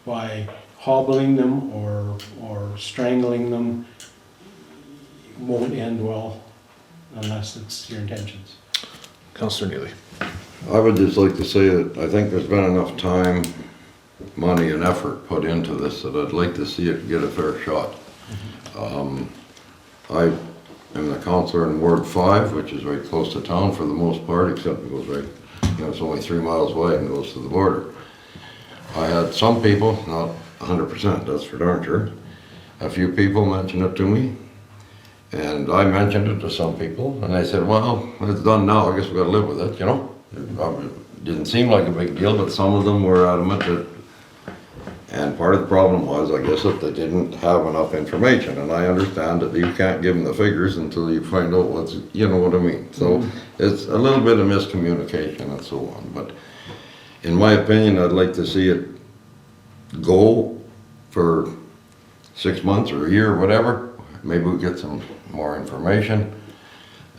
by hobbling them or strangling them won't end well unless it's your intentions. Councillor Neely. I would just like to say that I think there's been enough time, money and effort put into this that I'd like to see it get a fair shot. I am the councillor in Ward 5, which is right close to town for the most part, except it goes right, it's only 3 miles away and goes to the border. I had some people, not 100%, that's for darn sure, a few people mention it to me, and I mentioned it to some people, and they said, well, it's done now, I guess we gotta live with it, didn't seem like a big deal, but some of them were adamant that, and part of the problem was, I guess, that they didn't have enough information, and I understand that you can't give them the figures until you find out what's, you know what I mean? So it's a little bit of miscommunication and so on, but in my opinion, I'd like to see it go for 6 months or a year or whatever. Maybe we get some more information.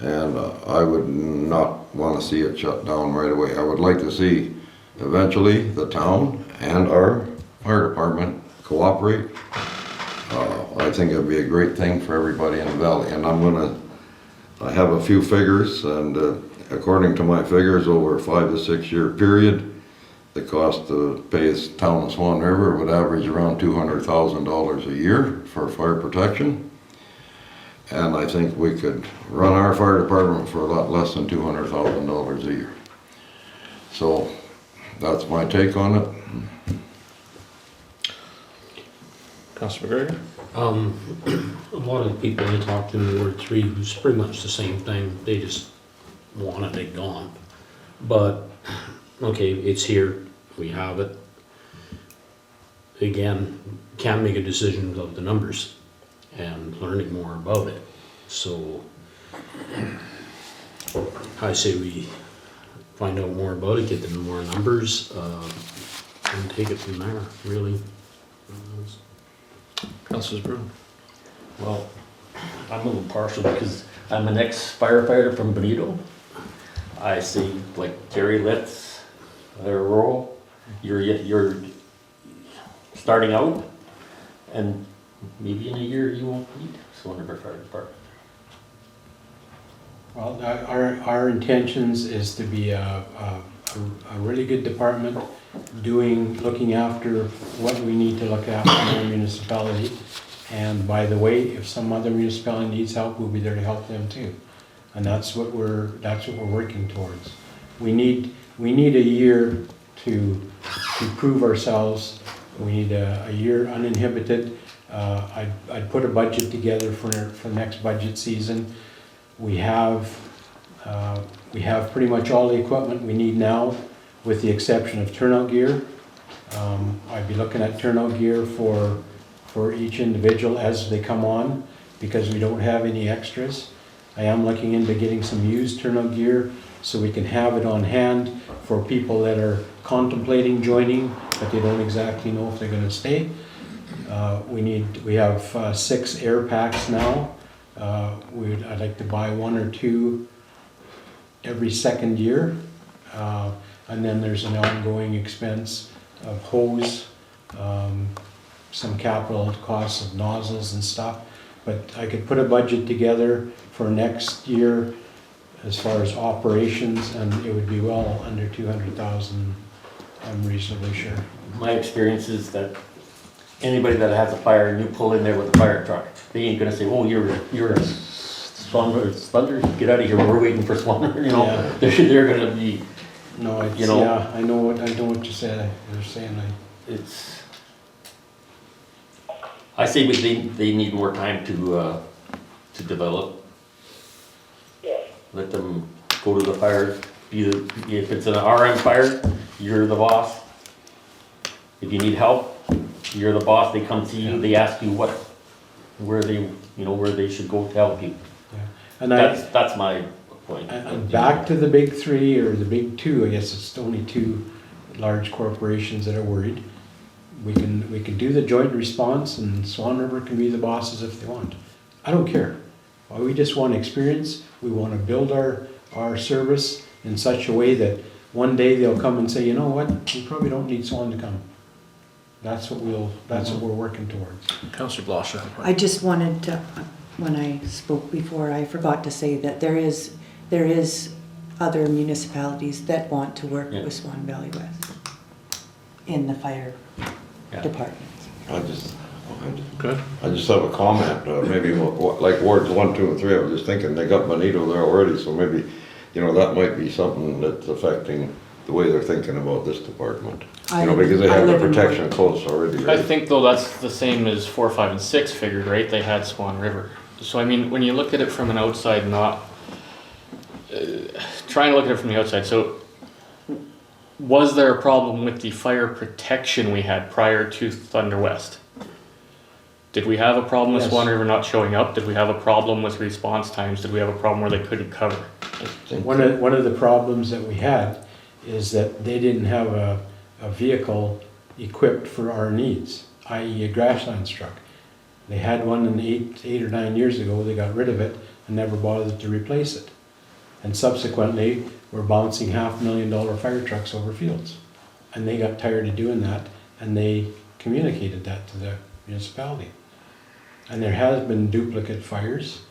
And I would not want to see it shut down right away. I would like to see eventually the town and our fire department cooperate. I think it'd be a great thing for everybody in the valley. And I have a few figures, and according to my figures, over a 5 to 6 year period, the cost to pay the town of Swan River would average around $200,000 a year for fire protection. And I think we could run our fire department for a lot less than $200,000 a year. So that's my take on it. Councillor McGregor? A lot of the people I talked to in Ward 3 was pretty much the same thing. They just want it gone. But, okay, it's here. We have it. Again, can't make a decision without the numbers and learning more about it. So I say we find out more about it, get them more numbers, and take it from there, really. Councillor Zbirun? Well, I'm a little partial because I'm an ex-firefighter from Benito. I see, like, Jerry Litz, rural, you're starting out, and maybe in a year you won't need Swan River Fire Department. Well, our intentions is to be a really good department, looking after what we need to look after in our municipality. And by the way, if some other municipality needs help, we'll be there to help them too. And that's what we're working towards. We need a year to prove ourselves. We need a year uninhibited. I'd put a budget together for next budget season. We have pretty much all the equipment we need now, with the exception of turnout gear. I'd be looking at turnout gear for each individual as they come on, because we don't have any extras. I am looking into getting some used turnout gear so we can have it on hand for people that are contemplating joining, but they don't exactly know if they're going to stay. We have 6 air packs now. I'd like to buy 1 or 2 every second year. And then there's an ongoing expense of hose, some capital costs of nozzles and stuff. But I could put a budget together for next year as far as operations, and it would be well under 200,000, I'm reasonably sure. My experience is that anybody that has a fire and you pull in there with a fire truck, they ain't gonna say, oh, you're a Swan River Thunder, get out of here, we're waiting for Swan River, you know. Yeah. They're gonna be, No, it's, you know. yeah, I know what you said. You're saying I say they need more time to develop. Let them go to the fire, if it's an RM fire, you're the boss. If you need help, you're the boss, they come see you, they ask you where they should go to help you. Yeah. And That's my point. And back to the big 3 or the big 2, I guess it's only 2 large corporations that are worried. We can do the joint response, and Swan River can be the bosses if they want. I don't care. We just want experience. We want to build our service in such a way that one day they'll come and say, you know what, we probably don't need Swan to come. That's what we're working towards. Councillor Blosha? I just wanted to, when I spoke before, I forgot to say that there is other municipalities that want to work with Swan Valley West in the fire department. Good. I just have a comment, maybe like wards 1, 2, and 3, I was just thinking they got Benito there already, so maybe, that might be something that's affecting the way they're thinking about this department. Because they have the protection close already, right? I think though that's the same as 4, 5, and 6 figured, right? They had Swan River. So I mean, when you look at it from an outside, not trying to look at it from the outside. So was there a problem with the fire protection we had prior to Thunder West? Did we have a problem with Yes. Swan River not showing up? Did we have a problem with response times? Did we have a problem where they couldn't cover? One of the problems that we had is that they didn't have a vehicle equipped for our needs, i.e. a grasslands truck. They had one in 8 or 9 years ago, they got rid of it and never bothered to replace it. And subsequently, we're bouncing $500,000 fire trucks over fields. And they got tired of doing that, and they communicated that to the municipality. And there has been duplicate fires.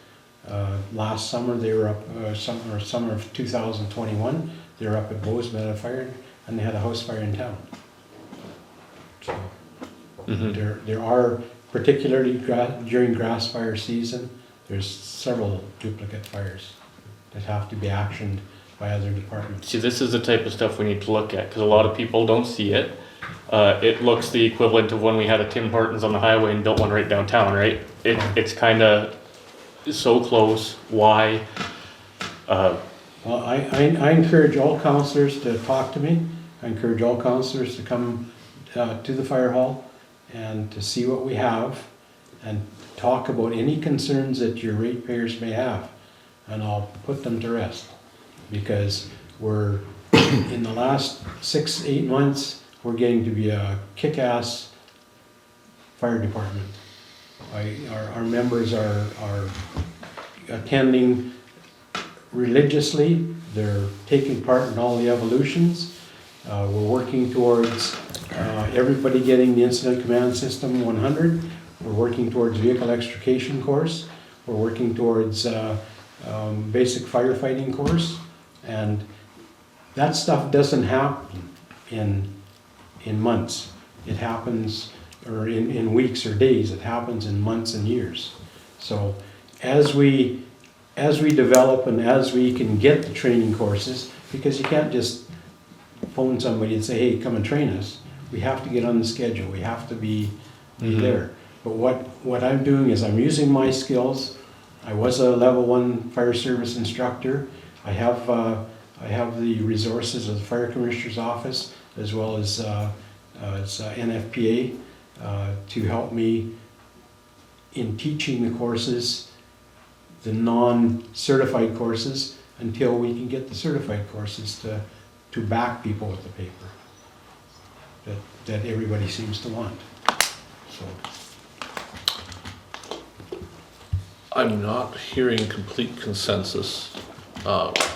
Last summer, they were up, summer of 2021, they were up at Bozeman Fire, and they had a house fire in town. So, there are, particularly during grass fire season, there's several duplicate fires that have to be actioned by other departments. See, this is the type of stuff we need to look at, because a lot of people don't see it. It looks the equivalent of when we had a Tim Hortons on the highway and built one right downtown, right? It's kind of so close. Why? Well, I encourage all councillors to talk to me. I encourage all councillors to come to the fire hall and to see what we have and talk about any concerns that your ratepayers may have, and I'll put them to rest. Because we're, in the last 6-8 months, we're getting to be a kick-ass fire department. Our members are attending religiously, they're taking part in all the evolutions. We're working towards everybody getting the Incident Command System 100. We're working towards vehicle extrication course. We're working towards basic firefighting course. And that stuff doesn't happen in months. It happens, or in weeks or days. It happens in months and years. So as we develop and as we can get the training courses, because you can't just phone somebody and say, hey, come and train us. We have to get on the schedule. We have to be there. But what I'm doing is I'm using my skills. I was a level 1 fire service instructor. I have the resources of the Fire Commissioner's Office as well as NFPA to help me in teaching the courses, the non-certified courses, until we can get the certified courses to back people with the paper that everybody seems to want. So I'm not hearing complete consensus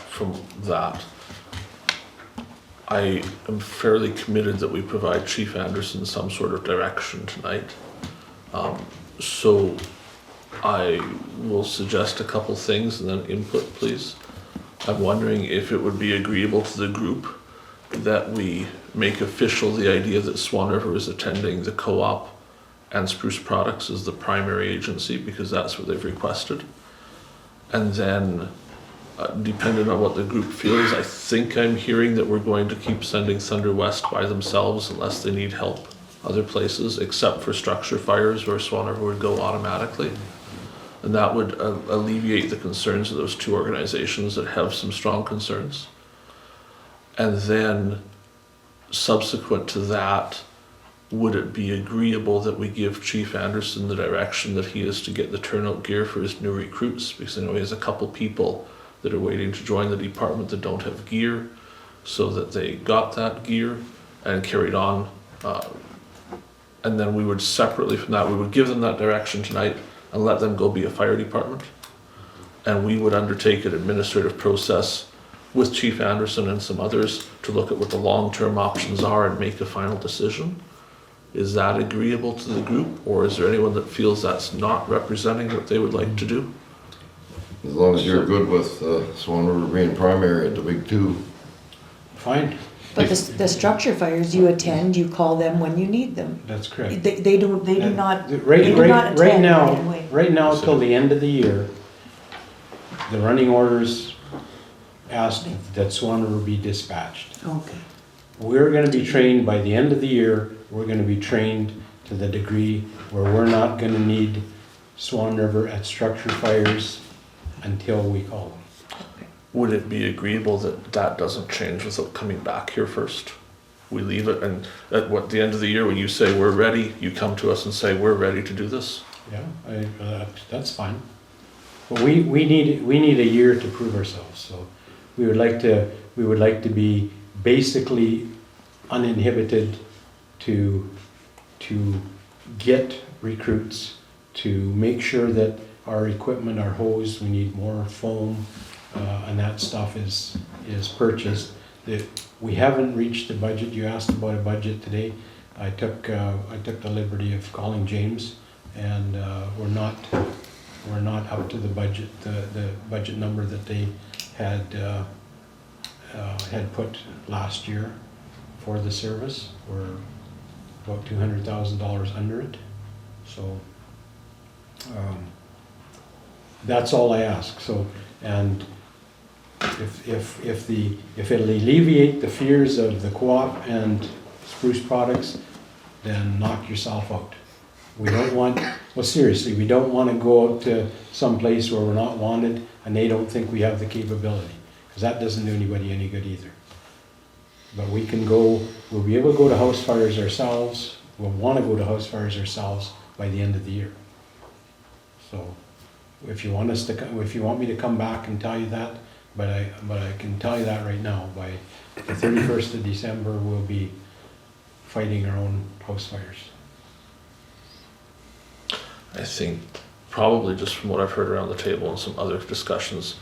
from that. I am fairly committed that we provide Chief Anderson some sort of direction tonight. So I will suggest a couple things and then input, please. I'm wondering if it would be agreeable to the group that we make official the idea that Swan River is attending the co-op and Spruce Products as the primary agency, because that's what they've requested. And then, depending on what the group feels, I think I'm hearing that we're going to keep sending Thunder West by themselves unless they need help other places, except for structure fires where Swan River would go automatically. And that would alleviate the concerns of those two organizations that have some strong concerns. And then, subsequent to that, would it be agreeable that we give Chief Anderson the direction that he is to get the turnout gear for his new recruits? Because I know he has a couple people that are waiting to join the department that don't have gear, so that they got that gear and carried on. And then we would separately from that, we would give them that direction tonight and let them go be a fire department. And we would undertake an administrative process with Chief Anderson and some others to look at what the long-term options are and make a final decision. Is that agreeable to the group, or is there anyone that feels that's not representing what they would like to do? As long as you're good with Swan River being primary at the big two. fine, But the structure fires, you attend, you call them when you need them. that's correct. They do not, Right, they do not right attend now, right away. right now till the end of the year, the running orders asked that Swan River be dispatched. Okay. We're gonna be trained by the end of the year, we're gonna be trained to the degree where we're not gonna need Swan River at structure fires until we call them. Would it be agreeable that that doesn't change without coming back here first? we leave it, and at the end of the year, when you say we're ready, you come to us and say, we're ready to do this? Yeah, that's fine. But we need a year to prove ourselves, so we would like to be basically uninhibited to get recruits, to make sure that our equipment, our hose, we need more foam, and that stuff is purchased. That we haven't reached the budget. You asked about a budget today. I took the liberty of calling James, and we're not up to the budget, the budget number that they had put last year for the service. We're about $200,000 under it. So that's all I ask. So, and if it'll alleviate the fears of the co-op and Spruce Products, then knock yourself out. We don't want, well seriously, we don't want to go out to some place where we're not wanted and they don't think we have the capability, because that doesn't do anybody any good either. But we can go, we'll be able to go to house fires ourselves, we'll want to go to house fires ourselves by the end of the year. So if you want us to, if you want me to come back and tell you that, but I can tell you that right now, by the 31st of December, we'll be fighting our own house fires. I think probably just from what I've heard around the table and some other discussions,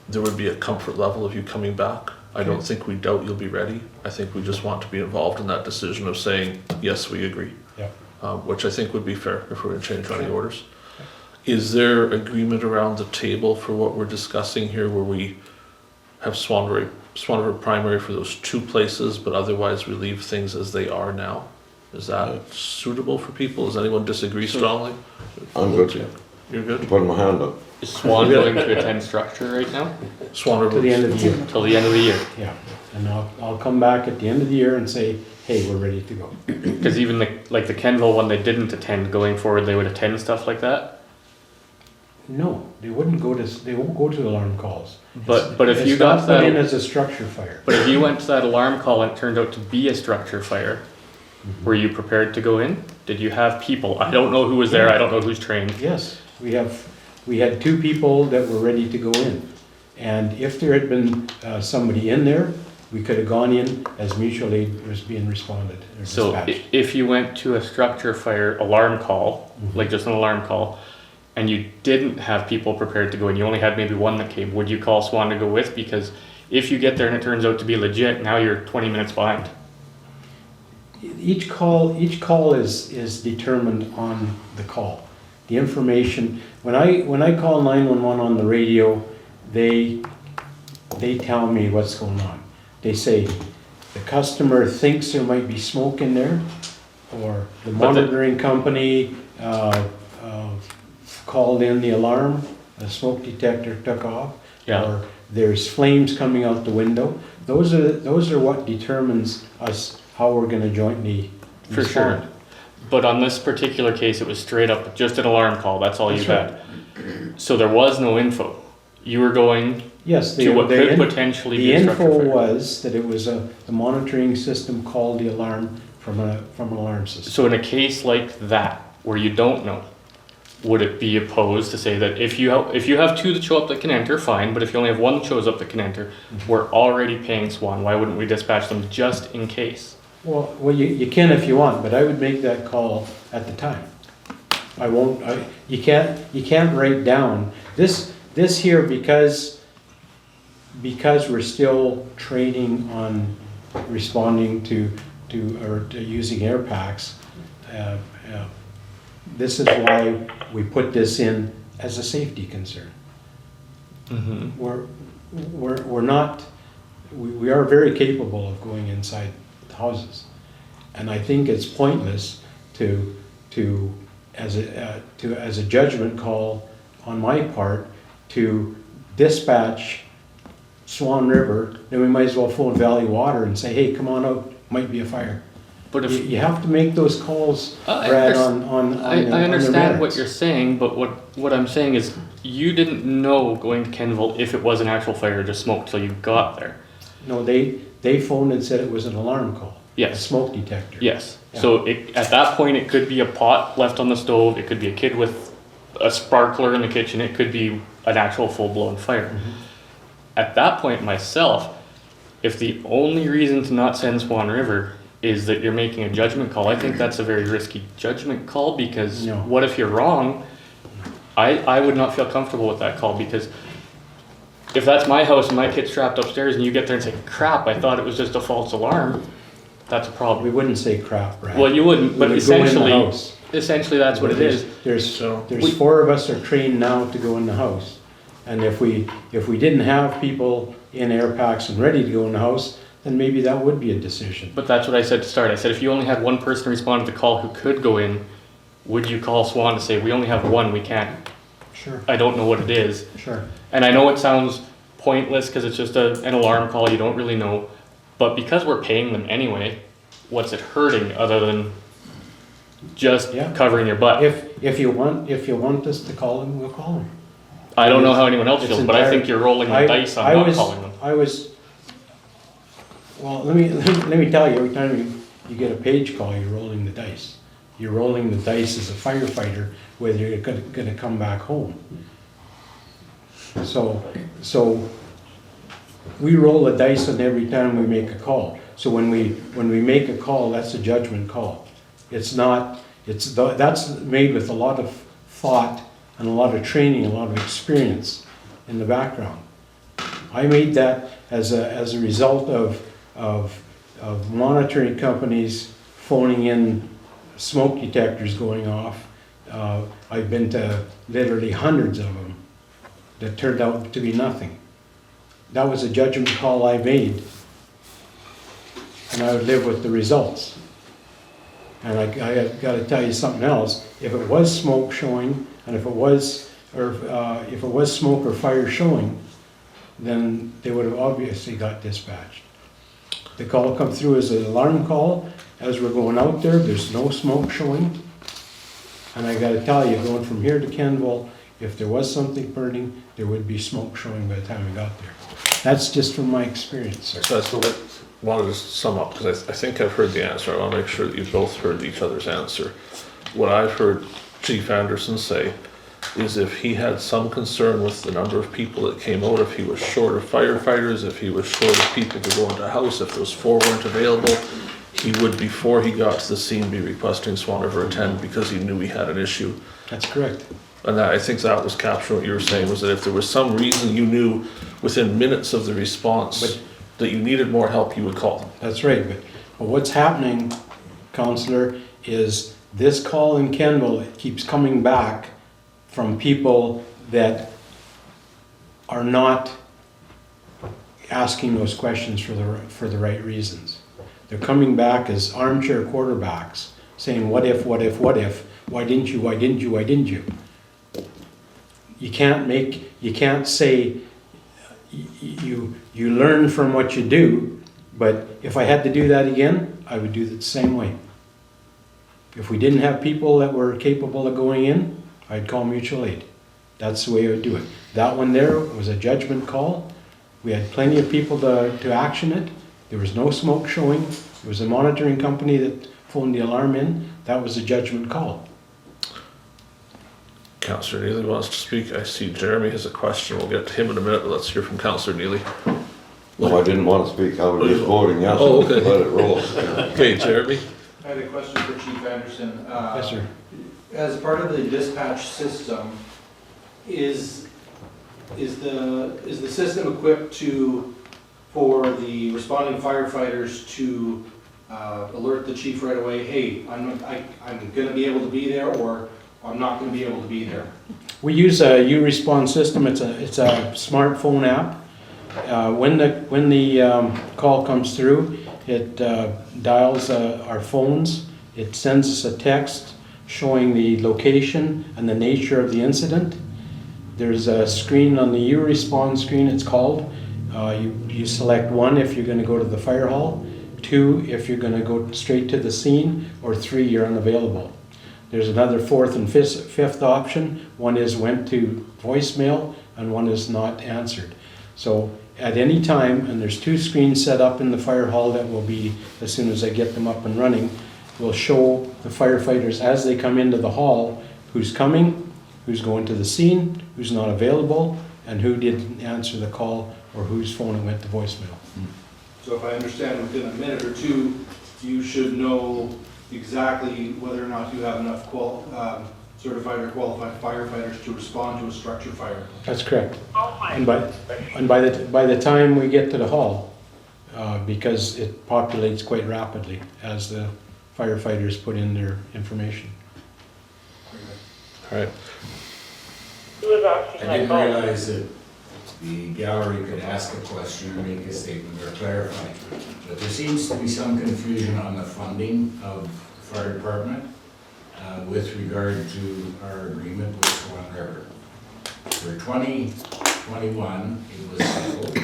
there would be a comfort level of you coming back. I don't think we doubt you'll be ready. I think we just want to be involved in that decision of saying, yes, we agree. Yep. Which I think would be fair if we're going to change running orders. Is there agreement around the table for what we're discussing here, where we have Swan River primary for those two places, but otherwise we leave things as they are now? Is that suitable for people? Does anyone disagree strongly? I'm good. You're good? Putting my hand up. Is Swan going to attend structure right now? Swan River. To the end of the year. Till the end of the year? Yeah, and I'll come back at the end of the year and say, hey, we're ready to go. Because even the Kenville one they didn't attend, going forward they would attend stuff like that? No, they wouldn't go to, they won't go to alarm calls. But if you It's got not put in that, as a structure fire. but if you went to that alarm call and it turned out to be a structure fire, were you prepared to go in? Did you have people? I don't know who was there, I don't know who's trained. Yes, we had two people that were ready to go in. And if there had been somebody in there, we could have gone in as mutual aid was being responded or So dispatched. if you went to a structure fire alarm call, like just an alarm call, and you didn't have people prepared to go in, you only had maybe one that came, would you call Swan to go with? Because if you get there and it turns out to be legit, now you're 20 minutes behind. Each call is determined on the call. The information, when I call 911 on the radio, they tell me what's going on. They say the customer thinks there might be smoke in there, or the monitoring company called in the alarm, the smoke detector took off, or there's flames coming out the window. Those are what determines us how we're going to jointly For respond. sure. But on this particular case, it was straight up just an alarm call. That's all you had. So there was no info. You were going Yes, to what could potentially the be a structure info fire. was that it was the monitoring system called the alarm from an alarm system. So in a case like that, where you don't know, would it be opposed to say that if you have two that show up that can enter, fine, but if you only have one that shows up that can enter, we're already paying Swan, why wouldn't we dispatch them just in case? Well, you can if you want, but I would make that call at the time. I won't. You can't write down this here because we're still training on responding to using air packs. This is why we put this in as a safety concern. Mm-hmm. We're not. We are very capable of going inside houses, and I think it's pointless to as a judgment call on my part to dispatch Swan River. Then we might as well phone Valley Water and say, hey, come on out, might be a fire. But if You have to make those calls, I Brad, understand- I understand what you're saying, but what I'm saying is you didn't know going to Kenville if it was an actual fire or just smoke till you got there. No, they phoned and said it was an alarm call. A Yes, smoke detector. yes. Yeah. So at that point, it could be a pot left on the stove, it could be a kid with a sparkler in the kitchen, it could be an actual full-blown fire. At that point myself, if the only reason to not send Swan River is that you're making a judgment call, I think that's a very risky judgment call, because No. what if you're wrong? I would not feel comfortable with that call, because if that's my house and my kid's trapped upstairs and you get there and say, crap, I thought it was just a false alarm, that's a We problem. wouldn't say crap, Brad. Well, you wouldn't, We but would go in the essentially, house. that's what it is. There's 4 of us are trained now to go in the house. And if we didn't have people in air packs and ready to go in the house, then maybe that would be a decision. But that's what I said to start. I said, if you only had one person respond to the call who could go in, would you call Swan to say, we only have one, we can't, Sure, I don't know what it is. sure. And I know it sounds pointless because it's just an alarm call, you don't really know. But because we're paying them anyway, what's it hurting other than just Yeah. covering your butt? If you want us to call them, we'll call them. I don't know how anyone else It's feels, but I think you're rolling the dice on not calling them. Well, let me tell you, every time you get a page call, you're rolling the dice. You're rolling the dice as a firefighter, whether you're gonna come back home. So we roll the dice on every time we make a call. So when we make a call, that's a judgment call. That's made with a lot of thought and a lot of training, a lot of experience in the background. I made that as a result of monitoring companies phoning in smoke detectors going off. I've been to literally hundreds of them that turned out to be nothing. That was a judgment call I made, and I would live with the results. And I gotta tell you something else, if it was smoke showing, and if it was smoke or fire showing, then they would have obviously got dispatched. The call come through as an alarm call, as we're going out there, there's no smoke showing. And I gotta tell you, going from here to Kenville, if there was something burning, there would be smoke showing by the time we got there. That's just from my experience, sir. So that's what I wanted to sum up, because I think I've heard the answer. I want to make sure that you've both heard each other's answer. What I've heard Chief Anderson say is if he had some concern with the number of people that came out, if he was short of firefighters, if he was short of people to go into a house, if those 4 weren't available, he would, before he got to the scene, be requesting Swan River attend because he knew he had an issue. That's correct. And that, I think that was capturing what you were saying, was that if there was some reason you knew within minutes of the response that you needed more help, you would call them. That's right, but what's happening, Councillor, is this call in Kenville, it keeps coming back from people that are not asking those questions for the right reasons. They're coming back as armchair quarterbacks, saying, what if, why didn't you? You can't say, you learn from what you do, but if I had to do that again, I would do it the same way. If we didn't have people that were capable of going in, I'd call mutual aid. That's the way I would do it. That one there was a judgment call. We had plenty of people to action it. There was no smoke showing. It was a monitoring company that phoned the alarm in. That was a judgment call. Councillor Neely wants to speak. I see Jeremy has a question. We'll get to him in a minute, but let's hear from Councillor Neely. No, I didn't want to speak, I was just voting yes. Oh, okay. Let it roll. Okay, Jeremy? I had a question for Chief Anderson. Yes, sir. As part of the dispatch system, is the system equipped for the responding firefighters to alert the chief right away, hey, I'm gonna be able to be there, or I'm not gonna be able to be there? We use a U-Respond system. It's a smartphone app. When the call comes through, it dials our phones. It sends us a text showing the location and the nature of the incident. There's a screen on the U-Respond screen, it's called. You select 1 if you're going to go to the fire hall, 2 if you're going to go straight to the scene, or 3 you're unavailable. There's another 4th and 5th option. One is went to voicemail and one is not answered. So at any time, and there's 2 screens set up in the fire hall that will be, as soon as I get them up and running, will show the firefighters as they come into the hall, who's coming, who's going to the scene, who's not available, and who didn't answer the call, or whose phone it went to voicemail. So if I understand, within a minute or two, you should know exactly whether or not you have enough certified or qualified firefighters to respond to a structure fire. That's correct. And by the time we get to the hall, because it populates quite rapidly as the firefighters put in their information. All right. Who was asking I didn't my phone? realize that the gallery could ask a question or make a statement or clarify. But there seems to be some confusion on the funding of the fire department with regard to our agreement with Swan River. For 2021, it was settled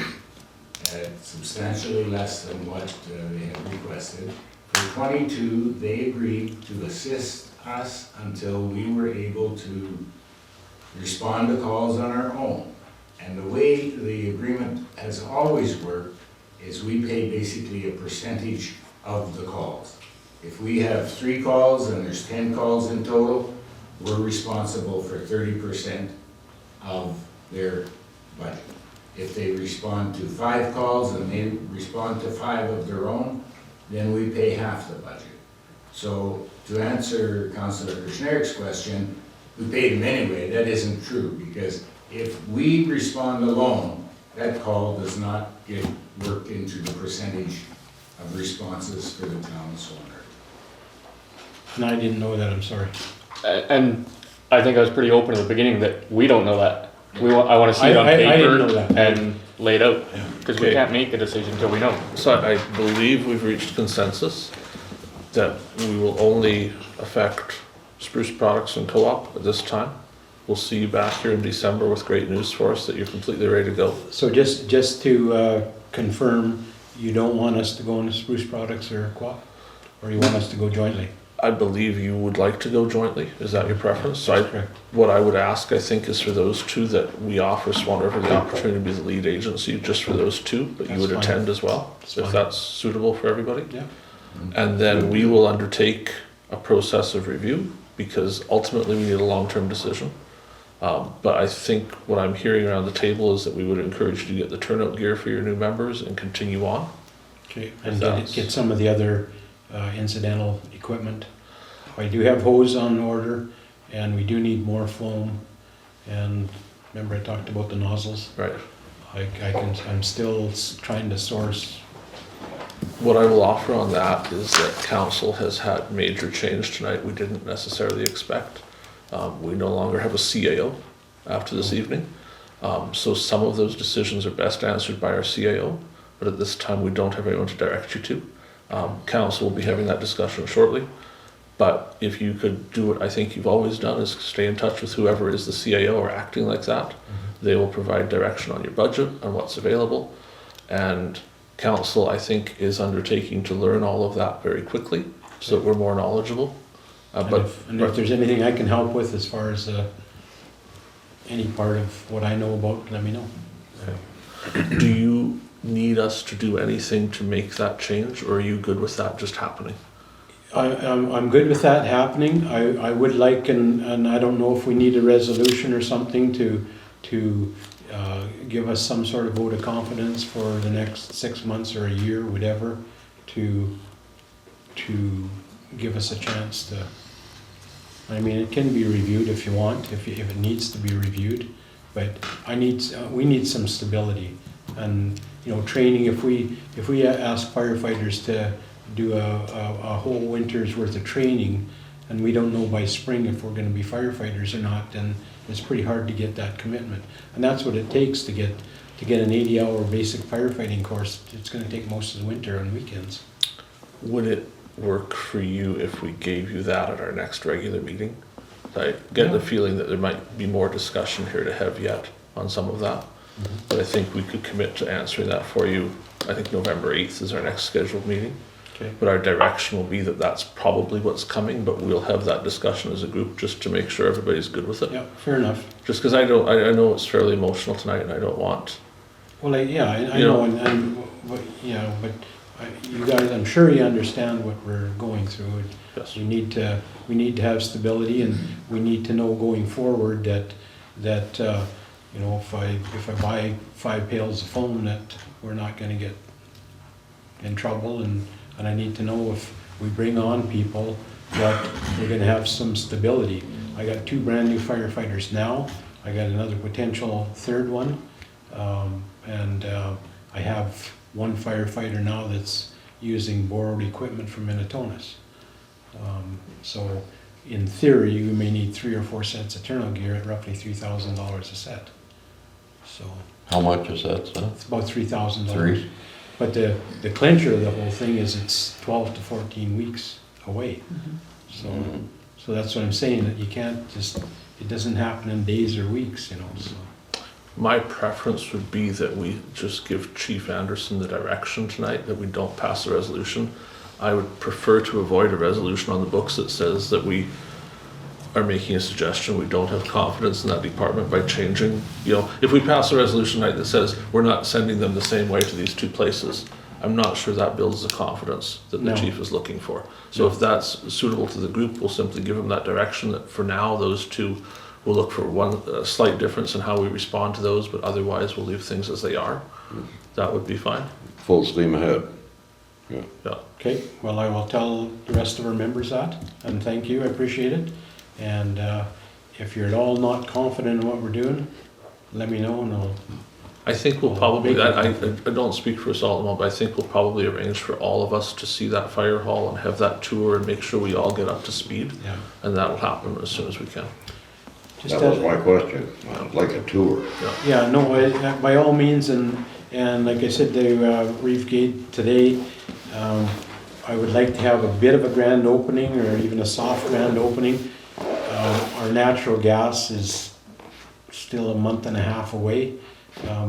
at substantially less than what they had requested. For 22, they agreed to assist us until we were able to respond to calls on our own. And the way the agreement has always worked is we pay basically a percentage of the calls. If we have 3 calls and there's 10 calls in total, we're responsible for 30% of their budget. If they respond to 5 calls and they respond to 5 of their own, then we pay half the budget. So to answer Councillor Kushniryk's question, we paid them anyway. That isn't true, because if we respond alone, that call does not get worked into the percentage of responses for the town of Swan River. And I didn't know that, I'm sorry. And I think I was pretty open at the beginning that we don't know that. I want to see it on I didn't know paper that. and laid out, because we Okay. can't make a decision until we know. So I believe we've reached consensus that we will only affect Spruce Products and Co-op at this time. We'll see you back here in December with great news for us that you're completely ready to go. So just to confirm, you don't want us to go into Spruce Products or or you want us to go jointly? I believe you would like to go jointly. Is that your preference? So That's correct. what I would ask, I think, is for those 2 that we offer Swan River the opportunity to be the lead agency just for those 2, but you That's would fine. attend as well, That's if fine. that's suitable for everybody. Yeah. And then we will undertake a process of review, because ultimately we need a long-term decision. But I think what I'm hearing around the table is that we would encourage you to get the turnout gear for your new members and continue on. Okay, and get some of the other incidental equipment. I do have hose on order, and we do need more foam. And remember I talked about the nozzles? Right. I'm still trying to source. What I will offer on that is that council has had major change tonight we didn't necessarily expect. We no longer have a CAO after this evening. So some of those decisions are best answered by our CAO, but at this time we don't have anyone to direct you to. Council will be having that discussion shortly. But if you could do what I think you've always done, is stay in touch with whoever is the CAO or acting like that. They will provide direction on your budget, on what's available. And council, I think, is undertaking to learn all of that very quickly, so that we're more knowledgeable. And if there's anything I can help with as far as any part of what I know about, let me know. Do you need us to do anything to make that change, or are you good with that just happening? I'm good with that happening. I would like, and I don't know if we need a resolution or something to give us some sort of vote of confidence for the next 6 months or a year, whatever, to give us a chance to. I mean, it can be reviewed if you want, if it needs to be reviewed, but we need some stability. And, training, if we ask firefighters to do a whole winter's worth of training, and we don't know by spring if we're gonna be firefighters or not, then it's pretty hard to get that commitment. And that's what it takes to get an 80-hour basic firefighting course. It's gonna take most of the winter and weekends. Would it work for you if we gave you that at our next regular meeting? I get the feeling that there might be more discussion here to have yet on some of that. But I think we could commit to answering that for you. I think November 8th is our next scheduled meeting. Okay. But our direction will be that that's probably what's coming, but we'll have that discussion as a group just to make sure everybody's good with it. Yeah, fair enough. Just because I know it's fairly emotional tonight, and I don't want Well, I You know, know. but you guys, I'm sure you understand what we're going through. Yes. We need to have stability, and we need to know going forward that, you know, if I buy 5 pails of foam, that we're not gonna get in trouble, and I need to know if we bring on people, that we're gonna have some stability. I got 2 brand new firefighters now, I got another potential 3rd one, and I have 1 firefighter now that's using borrowed equipment from Minnetonka's. So in theory, you may need 3 or 4 sets of turnout gear at roughly $3,000 a set. So How much is that, sir? it's about $3,000. 3? But the clincher of the whole thing is it's 12 to 14 weeks away. So that's what I'm saying, that you can't just, it doesn't happen in days or weeks, you know, so. My preference would be that we just give Chief Anderson the direction tonight, that we don't pass a resolution. I would prefer to avoid a resolution on the books that says that we are making a suggestion, we don't have confidence in that department by changing, you know, if we pass a resolution tonight that says we're not sending them the same way to these 2 places, I'm not sure that builds the confidence that the No. chief is looking for. So if that's suitable to the group, we'll simply give them that direction, that for now, those 2, we'll look for one slight difference in how we respond to those, but otherwise we'll leave things as they are. That would be fine. Full steam ahead. Yeah. Yeah. Okay, well, I will tell the rest of our members that, and thank you, I appreciate it. And if you're at all not confident in what we're doing, let me know, and I'll, I think we'll probably, I don't speak for us all at the moment, but I think we'll probably arrange for all of us to see that fire hall and have that tour and make sure we all get up to speed. yeah. And that'll happen as soon as we can. Just That was my question. I'd like a tour. Yeah, no, by all means, and like I said to Reeve Gade today, I would like to have a bit of a grand opening, or even a soft grand opening. Our natural gas is still a month and a half away.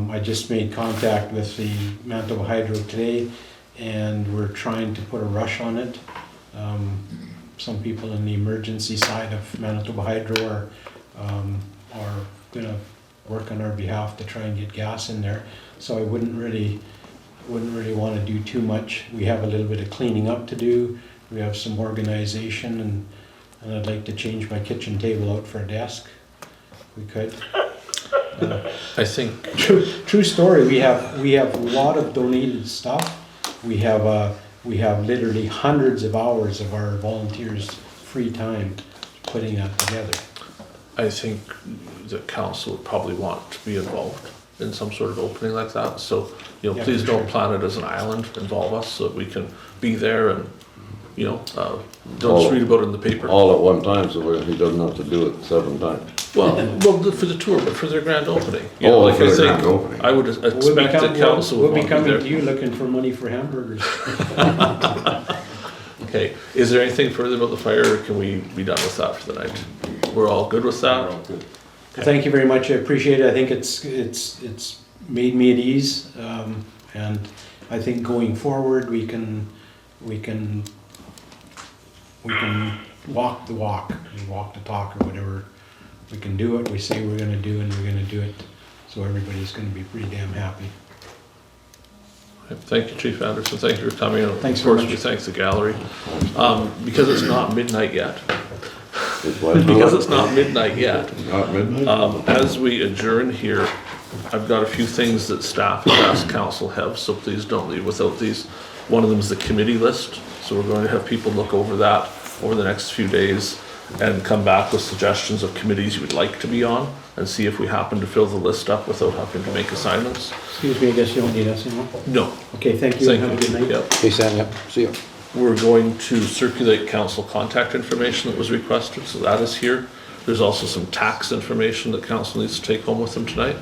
I just made contact with the Manitoba Hydro today, and we're trying to put a rush on it. Some people in the emergency side of Manitoba Hydro are gonna work on our behalf to try and get gas in there. So I wouldn't really want to do too much. We have a little bit of cleaning up to do. We have some organization, and I'd like to change my kitchen table out for a desk. We could. I think, True story. We have a lot of donated stuff. We have literally hundreds of hours of our volunteers' free time putting that together. I think the council would probably want to be involved in some sort of opening like that. So, you know, Yeah, please for don't sure. plan it as an island, involve us so that we can be there and, you know, don't just read about it in the paper. All at one time, so he doesn't have to do it 7 times. Well, for the tour, but for their grand opening. You know, Oh, like for I the think, grand opening. I would expect the council would We'll be want to coming be to there. you looking for money for hamburgers. Okay, is there anything further about the fire, or can we be done with that for the night? We're all good with that? Thank you very much. I appreciate it. I think it's made me at ease, and I think going forward we can walk the walk and walk the talk, or whatever. We can do what we say we're going to do, and we're going to do it. So everybody's going to be pretty damn happy. Thank you, Chief Anderson, thank you for coming, and Thanks of very course, much. we thank the gallery. Because it's not midnight yet, It's what? because it's not midnight yet, Not midnight? as we adjourn here, I've got a few things that staff has asked council have, so please don't leave without these. One of them is the committee list, so we're going to have people look over that over the next few days and come back with suggestions of committees you would like to be on, and see if we happen to fill the list up without having to make assignments. Excuse me, I guess you don't need us anymore. No, Okay, thank you. thank Have a good you. night. Yep. Hey, Sam, yep, see you. We're going to circulate council contact information that was requested, so that is here. There's also some tax information that council needs to take home with them tonight.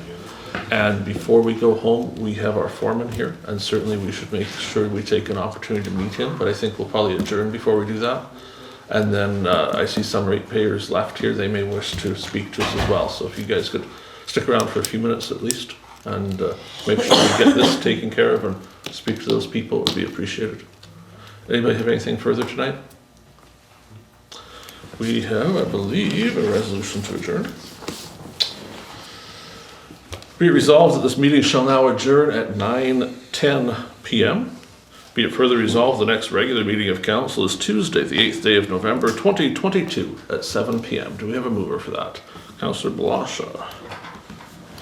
And before we go home, we have our foreman here, and certainly we should make sure we take an opportunity to meet him, but I think we'll probably adjourn before we do that. And then I see some ratepayers left here, they may wish to speak to us as well, so if you guys could stick around for a few minutes at least, and make sure we get this taken care of and speak to those people, it would be appreciated. Anybody have anything further tonight? We have, I believe, a resolution to adjourn. Be it resolved that this meeting shall now adjourn at 9:10 p.m. Be it further resolved, the next regular meeting of council is Tuesday, the 8th day of November, 2022 at 7 p.m. Do we have a mover for that? Councillor Blosha.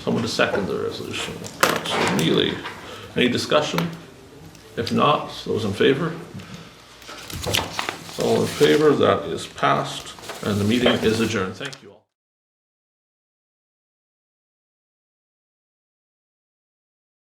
Someone to second the resolution. Councillor Neely. Any discussion? If not, those in favor? All in favor, that is passed, and the meeting is adjourned. Thank you all.